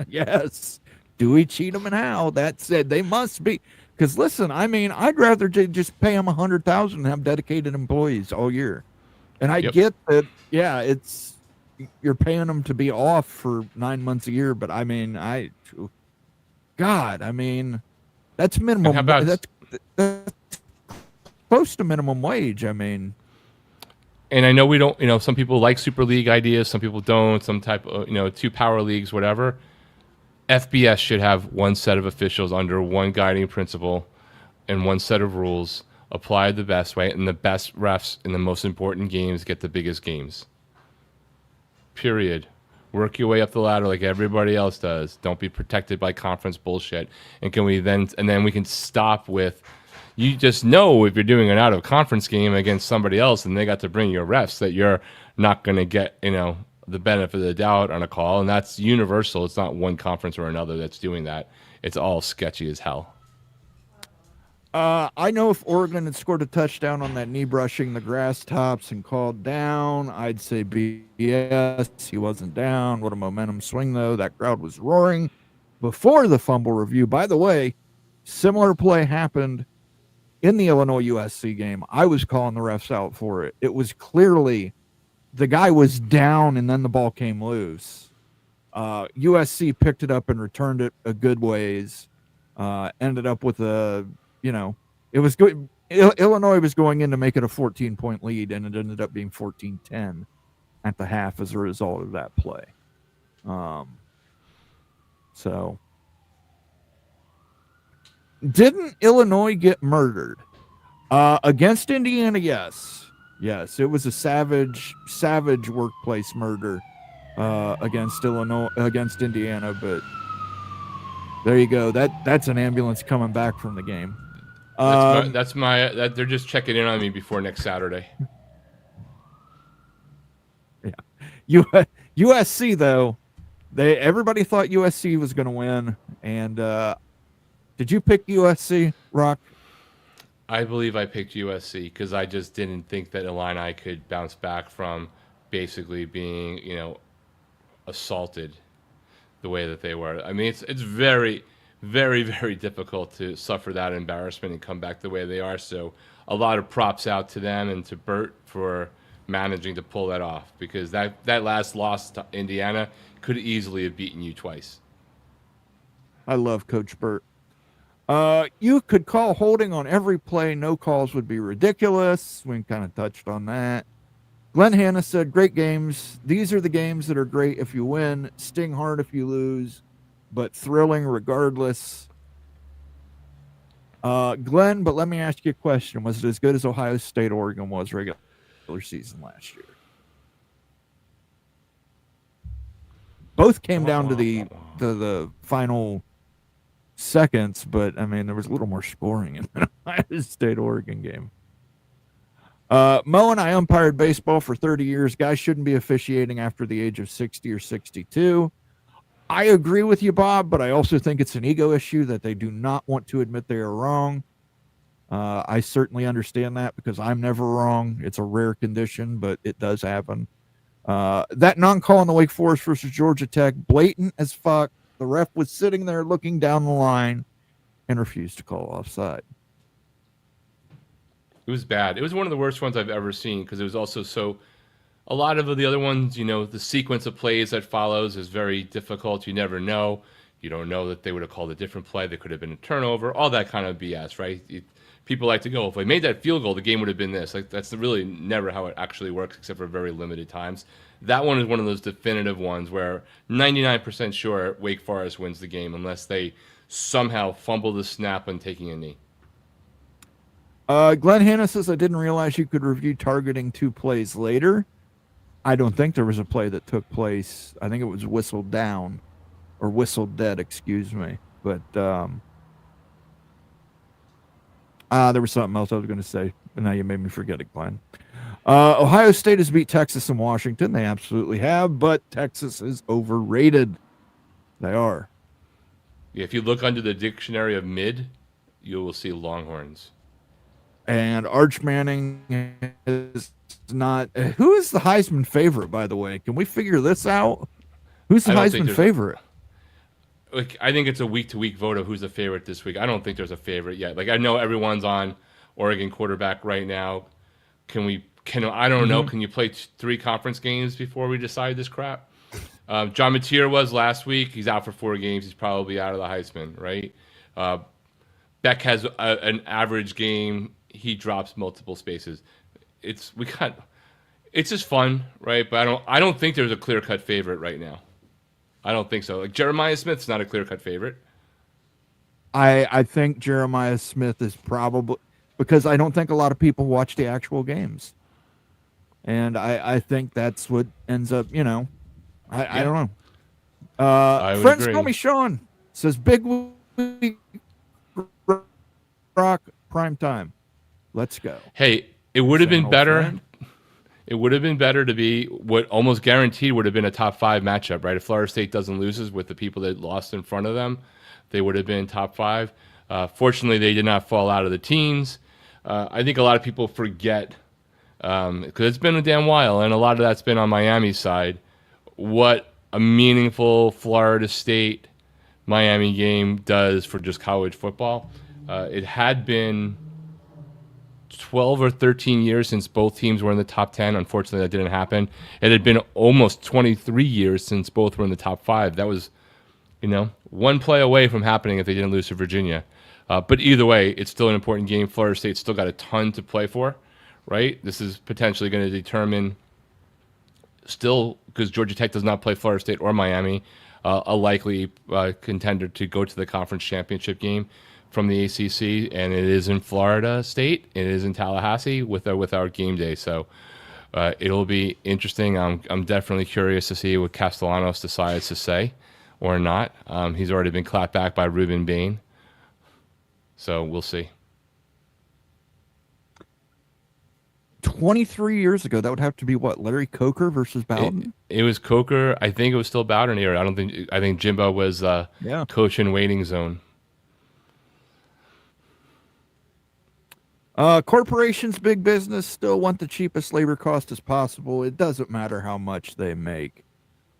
Yes. Dewey, Cheatham, and Howe. That said, they must be. Because listen, I mean, I'd rather just pay them $100,000 and have dedicated employees all year. And I get that, yeah, you're paying them to be off for 9 months a year, but I mean, God, I mean, that's minimum. How about, that's close to minimum wage. I mean, and I know we don't, some people like Super League ideas, some people don't, some type of, 2 power leagues, whatever. FBS should have one set of officials under one guiding principle and one set of rules applied the best way, and the best refs in the most important games get the biggest games. Period. Work your way up the ladder like everybody else does. Don't be protected by conference bullshit. And then we can stop with, you just know if you're doing an out of conference game against somebody else and they got to bring your refs that you're not going to get, the benefit of the doubt on a call. And that's universal. It's not one conference or another that's doing that. It's all sketchy as hell. I know if Oregon had scored a touchdown on that knee brushing the grass tops and called down, I'd say BS. He wasn't down. What a momentum swing, though. That crowd was roaring before the fumble review. By the way, similar play happened in the Illinois USC game. I was calling the refs out for it. It was clearly the guy was down and then the ball came loose. USC picked it up and returned it a good ways. Ended up with it was good. Illinois was going in to make it a 14-point lead, and it ended up being 14-10 at the half as a result of that play. So, didn't Illinois get murdered against Indiana? Yes, it was a savage workplace murder against Indiana, but. There you go. That's an ambulance coming back from the game. They're just checking in on me before next Saturday. Yeah. USC though, everybody thought USC was going to win, and did you pick USC, Rock? I believe I picked USC because I just didn't think that Illini could bounce back from basically being, assaulted the way that they were. I mean, it's very, very, very difficult to suffer that embarrassment and come back the way they are. So a lot of props out to them and to Burt for managing to pull that off, because that last loss to Indiana could easily have beaten you twice. I love Coach Burt. You could call holding on every play. No calls would be ridiculous. We kind of touched on that. Glenn Hanna said, great games. These are the games that are great if you win, sting hard if you lose, but thrilling regardless. Glenn, but let me ask you a question. Was it as good as Ohio State Oregon was regular season last year? Both came down to the final seconds, but I mean, there was a little more scoring in the Ohio State Oregon game. Mo and I umpired baseball for 30 years. Guys shouldn't be officiating after the age of 60 or 62. I agree with you, Bob, but I also think it's an ego issue that they do not want to admit they are wrong. I certainly understand that because I'm never wrong. It's a rare condition, but it does happen. That non-call on the Wake Forest versus Georgia Tech, blatant as fuck. The ref was sitting there looking down the line and refused to call offside. It was bad. It was one of the worst ones I've ever seen because it was also a lot of the other ones, the sequence of plays that follows is very difficult. You never know. You don't know that they would have called a different play. There could have been a turnover, all that kind of BS, right? People like to go, if I made that field goal, the game would have been this. Like, that's really never how it actually works, except for very limited times. That one is one of those definitive ones where 99% sure Wake Forest wins the game unless they somehow fumble the snap when taking a knee. Glenn Hanna says, I didn't realize you could review targeting 2 plays later. I don't think there was a play that took place. I think it was whistled down or whistled dead, excuse me. But There was something else I was going to say, but now you made me forget it, Glenn. Ohio State has beat Texas and Washington. They absolutely have, but Texas is overrated. They are. Yeah, if you look under the dictionary of mid, you will see Longhorns. And Arch Manning is not. Who is the Heisman favorite, by the way? Can we figure this out? Who's the Heisman favorite? Like, I think it's a week-to-week vote of who's the favorite this week. I don't think there's a favorite yet. Like, I know everyone's on Oregon quarterback right now. I don't know. Can you play 3 conference games before we decide this crap? John Mateer was last week. He's out for 4 games. He's probably out of the Heisman, right? Beck has an average game. He drops multiple spaces. It's just fun, right? But I don't think there's a clear-cut favorite right now. I don't think so. Like, Jeremiah Smith's not a clear-cut favorite. I think Jeremiah Smith is probably, because I don't think a lot of people watch the actual games. And I think that's what ends up, I don't know. Friends agree. call me Sean. Says Big Week Rock prime time. Let's go. Hey, it would have been better. Friend. It would have been better to be what almost guaranteed would have been a top 5 matchup, right? If Florida State doesn't lose with the people that lost in front of them, they would have been top 5. Fortunately, they did not fall out of the teens. I think a lot of people forget, because it's been a damn while, and a lot of that's been on Miami's side, what a meaningful Florida State Miami game does for just college football. It had been 12 or 13 years since both teams were in the top 10. Unfortunately, that didn't happen. It had been almost 23 years since both were in the top 5. That was, one play away from happening if they didn't lose to Virginia. But either way, it's still an important game. Florida State's still got a ton to play for, right? This is potentially going to determine, still, because Georgia Tech does not play Florida State or Miami, a likely contender to go to the conference championship game from the ACC, and it is in Florida State. It is in Tallahassee with our game day. So it'll be interesting. I'm definitely curious to see what Castellanos decides to say or not. He's already been clapped back by Ruben Bain. So we'll see. 23 years ago, that would have to be what? Larry Coker versus Bowden? It was Coker. I think it was still Bowden era. I think Jimbo was coach in waiting zone. Corporations, big business, still want the cheapest labor cost as possible. It doesn't matter how much they make.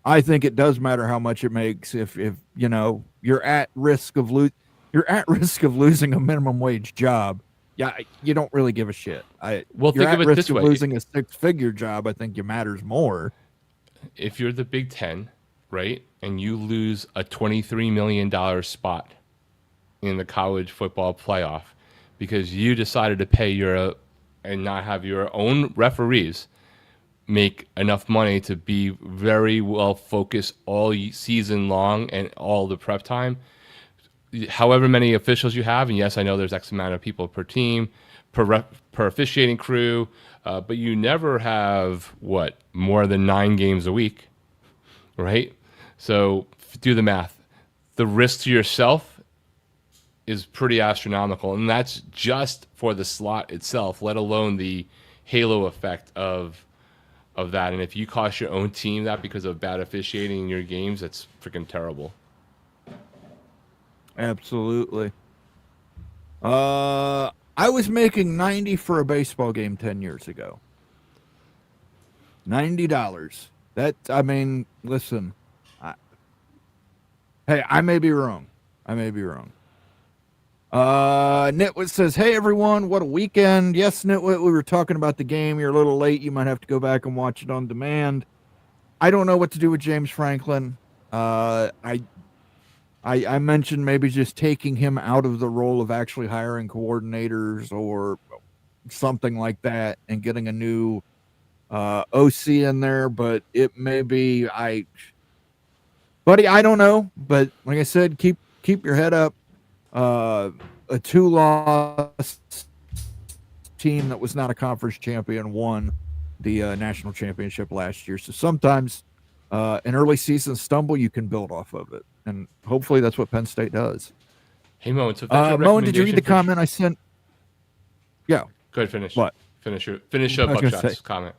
I think it does matter how much it makes if you're at risk of losing a minimum wage job. Yeah, you don't really give a shit. Well, think of it this way: losing a 6-figure job, I think it matters more. If you're the Big Ten, right, and you lose a $23 million spot in the college football playoff because you decided to pay and not have your own referees make enough money to be very well focused all season long and all the prep time, however many officials you have, and yes, I know there's X amount of people per team, per officiating crew, but you never have, more than 9 games a week, right? So do the math. The risk to yourself is pretty astronomical, and that's just for the slot itself, let alone the halo effect of that. And if you cost your own team that because of bad officiating in your games, that's freaking terrible. Absolutely. I was making $90 for a baseball game 10 years ago. $90. Listen. I may be wrong. Nitwit says, hey everyone, what a weekend. Yes, Nitwit, we were talking about the game. You're a little late. You might have to go back and watch it on demand. I don't know what to do with James Franklin. I mentioned maybe just taking him out of the role of actually hiring coordinators or something like that and getting a new OC in there, but it may be buddy, I don't know. But like I said, keep your head up. A 2-loss team that was not a conference champion won the national championship last year. So sometimes an early season stumble, you can build off of it. And hopefully that's what Penn State does. Hey, Moen, so Moen, did you read the comment I sent? Go ahead, finish. What? Finish I was gonna Buckshot's say. comment.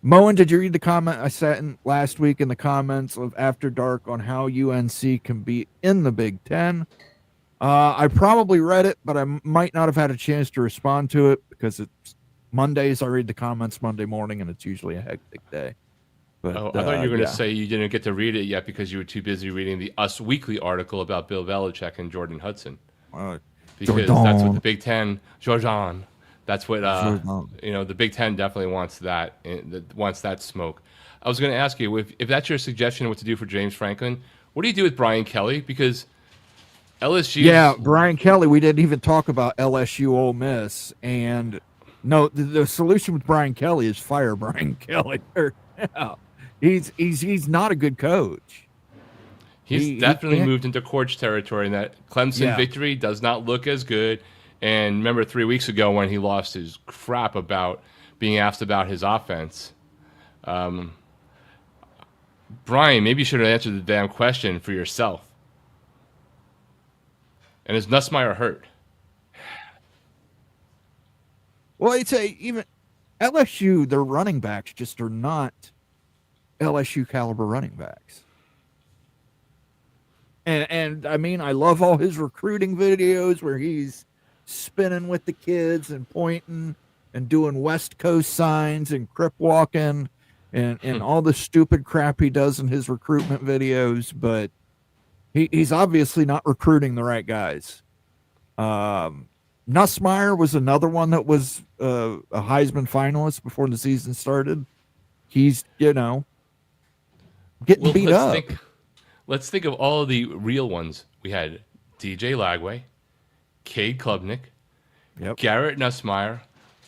Moen, did you read the comment I sent in last week in the comments of After Dark on how UNC can be in the Big Ten? I probably read it, but I might not have had a chance to respond to it because it's Mondays. I read the comments Monday morning, and it's usually a hectic day. But, I thought you were going to say you didn't get to read it yet because you were too busy reading the Us Weekly article about Bill Belichick and Jordan Hudson. Because that's what the Big Ten, Jordan. That's what the Big Ten definitely wants that smoke. I was going to ask you if that's your suggestion, what to do for James Franklin. What do you do with Brian Kelly? Because LSU. Yeah, Brian Kelly. We didn't even talk about LSU Ole Miss, and no, the solution with Brian Kelly is fire Brian Kelly. Yeah. He's not a good coach. He's definitely moved into coach territory, and that Clemson victory does not look as good. And remember 3 weeks ago when he lost his crap about being asked about his offense. Brian, maybe you should have answered the damn question for yourself. And is Nussmeier hurt? Well, I'd say even LSU, their running backs just are not LSU caliber running backs. And I mean, I love all his recruiting videos where he's spinning with the kids and pointing and doing West Coast signs and crip walking and all the stupid crap he does in his recruitment videos, but he's obviously not recruiting the right guys. Nussmeier was another one that was a Heisman finalist before the season started. He's, getting beat up. Let's think of all of the real ones. We had DJ Lagway, Cade Klubnik, Garrett Nussmeier,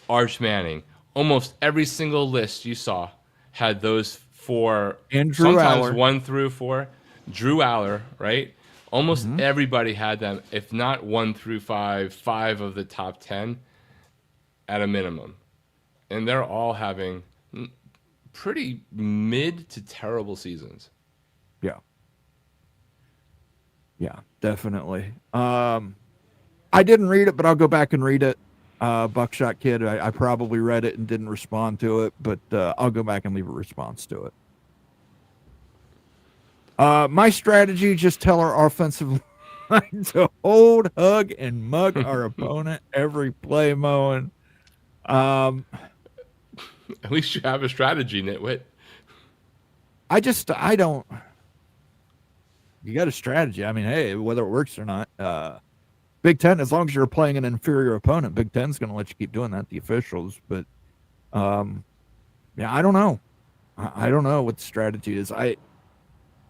Arch Manning. Almost every single list you saw had those four. And Drew sometimes Aller. 1 through 4. Drew Aller, right? Almost everybody had them, if not 1 through 5 of the top 10 at a minimum. And they're all having pretty mid to terrible seasons. Yeah, definitely. I didn't read it, but I'll go back and read it. Buckshot Kid, I probably read it and didn't respond to it, but I'll go back and leave a response to it. My strategy, just tell our offensive line to hold, hug, and mug our opponent every play, Moen. At least you have a strategy, Nitwit. I don't. You got a strategy. I mean, hey, whether it works or not, Big Ten, as long as you're playing an inferior opponent, Big Ten's going to let you keep doing that, the officials. But, I don't know. I don't know what the strategy is.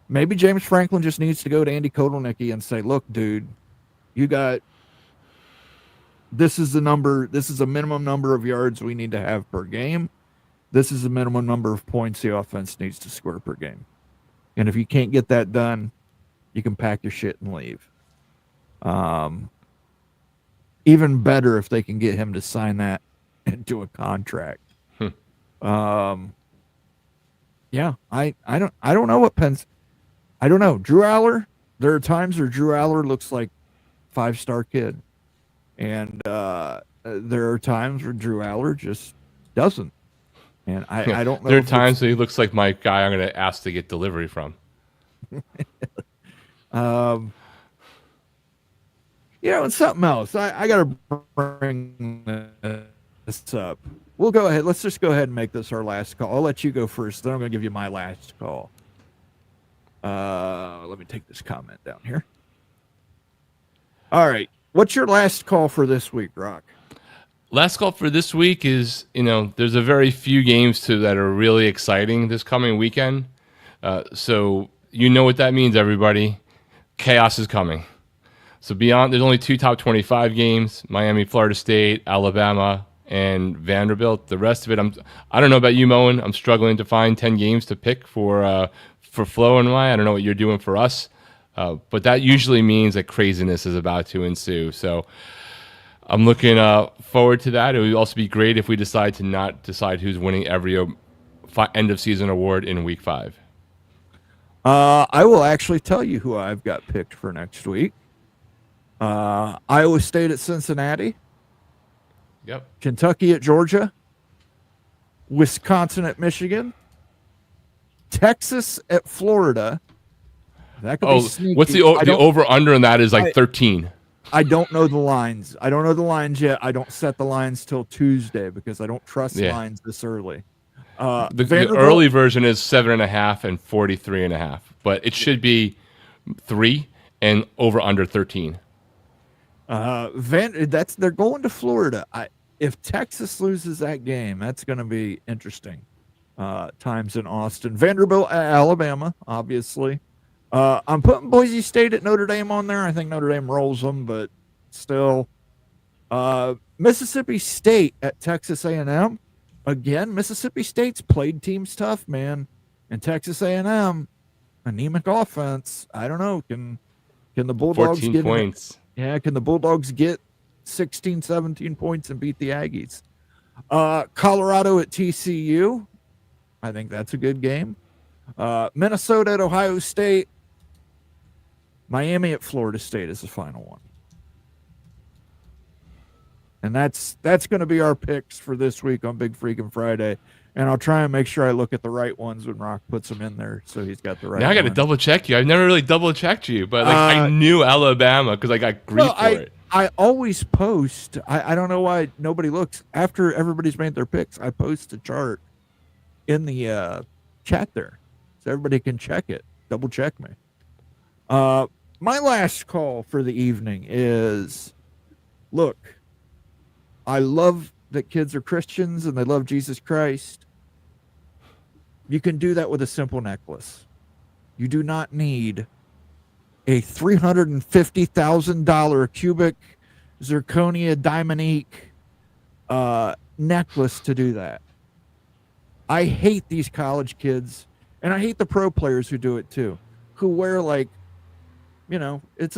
Maybe James Franklin just needs to go to Andy Kotelnicki and say, look, dude, this is a minimum number of yards we need to have per game. This is the minimum number of points the offense needs to score per game. And if you can't get that done, you can pack your shit and leave. Even better if they can get him to sign that into a contract. I don't know what Penn's. I don't know. Drew Aller. There are times where Drew Aller looks like 5-star kid, and there are times where Drew Aller just doesn't. And I don't know. There are times that he looks like my guy I'm going to ask to get delivery from. And something else. I got to bring this up. We'll go ahead. Let's just go ahead and make this our last call. I'll let you go first. Then I'm going to give you my last call. Let me take this comment down here. All right. What's your last call for this week, Rock? Last call for this week is, there's a very few games that are really exciting this coming weekend. So you know what that means, everybody. Chaos is coming. So there's only 2 top 25 games, Miami, Florida State, Alabama, and Vanderbilt. The rest of it, I don't know about you, Moen. I'm struggling to find 10 games to pick for Flo and I. I don't know what you're doing for us. But that usually means that craziness is about to ensue. So I'm looking forward to that. It would also be great if we decide to not decide who's winning every end of season award in week 5. I will actually tell you who I've got picked for next week. Iowa State at Cincinnati. Yep. Kentucky at Georgia, Wisconsin at Michigan, Texas at Florida. That could be sneaky. What's the over under on that is like 13. I don't know the lines. I don't know the lines yet. I don't set the lines till Tuesday because I don't trust lines this early. The early version is 7.5 and 43.5, but it should be 3 and over under 13. They're going to Florida. If Texas loses that game, that's going to be interesting. Times in Austin. Vanderbilt at Alabama, obviously. I'm putting Boise State at Notre Dame on there. I think Notre Dame rolls them, but still. Mississippi State at Texas A&M. Again, Mississippi State's played teams tough, man. And Texas A&M, anemic offense. I don't know. Can the Bulldogs 14 points? Can the Bulldogs get 16, 17 points and beat the Aggies? Colorado at TCU. I think that's a good game. Minnesota at Ohio State. Miami at Florida State is the final one. And that's going to be our picks for this week on Big Freaking Friday. And I'll try and make sure I look at the right ones when Rock puts them in there, so he's got the right. Now I got to double check you. I've never really double checked you, but I knew Alabama because I got grief for it. I always post. I don't know why nobody looks after everybody's made their picks. I post a chart in the chat there, so everybody can check it. Double check me. My last call for the evening is, look. I love that kids are Christians and they love Jesus Christ. You can do that with a simple necklace. You do not need a $350,000 cubic zirconia diamonique necklace to do that. I hate these college kids, and I hate the pro players who do it too, who wear it's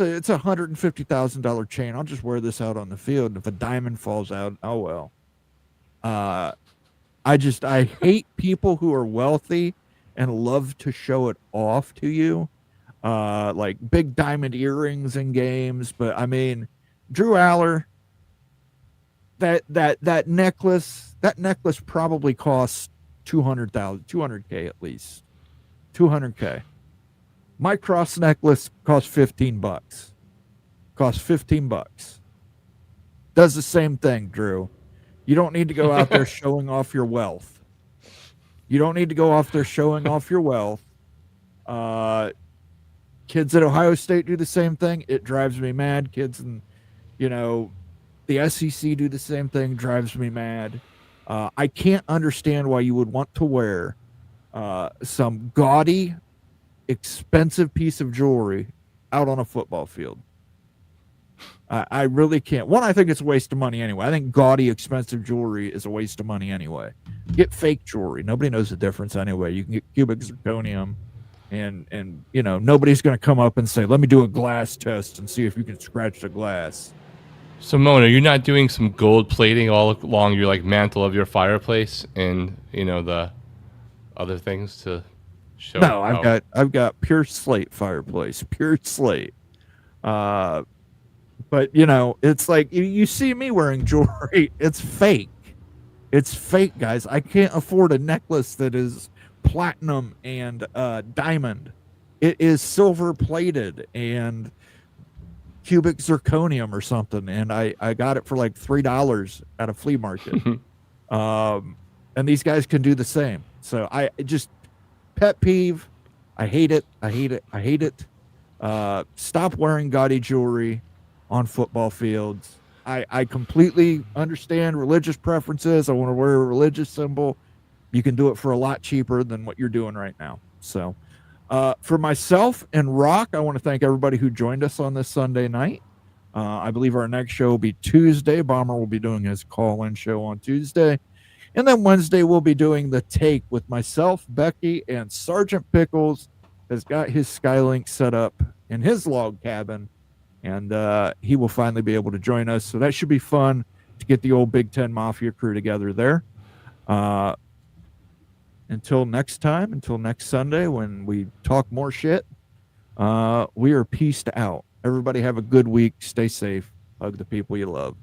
a $150,000 chain. I'll just wear this out on the field. If a diamond falls out, oh well. I hate people who are wealthy and love to show it off to you, like big diamond earrings in games. But I mean, Drew Aller, that necklace probably costs $200K at least, $200K. My cross necklace costs $15. Costs $15. Does the same thing, Drew. You don't need to go out there showing off your wealth. You don't need to go off there showing off your wealth. Kids at Ohio State do the same thing. It drives me mad. Kids in, the SEC do the same thing. Drives me mad. I can't understand why you would want to wear some gaudy, expensive piece of jewelry out on a football field. I really can't. One, I think it's a waste of money anyway. I think gaudy, expensive jewelry is a waste of money anyway. Get fake jewelry. Nobody knows the difference anyway. You can get cubic zirconium, and nobody's going to come up and say, let me do a glass test and see if you can scratch the glass. So, Mona, you're not doing some gold plating all along your mantle of your fireplace and the other things to show? No, I've got pure slate fireplace, pure slate. But it's like you see me wearing jewelry. It's fake. It's fake, guys. I can't afford a necklace that is platinum and diamond. It is silver plated and cubic zirconium or something, and I got it for like $3 at a flea market. And these guys can do the same. So I just pet peeve. I hate it. I hate it. I hate it. Stop wearing gaudy jewelry on football fields. I completely understand religious preferences. I want to wear a religious symbol. You can do it for a lot cheaper than what you're doing right now. So for myself and Rock, I want to thank everybody who joined us on this Sunday night. I believe our next show will be Tuesday. Bomber will be doing his call-in show on Tuesday. And then Wednesday, we'll be doing The Take with myself, Becky, and Sergeant Pickles has got his Skylink set up in his log cabin. And he will finally be able to join us. So that should be fun to get the old Big Ten Mafia crew together there. Until next time, until next Sunday when we talk more shit, we are peaced out. Everybody have a good week. Stay safe. Hug the people you love.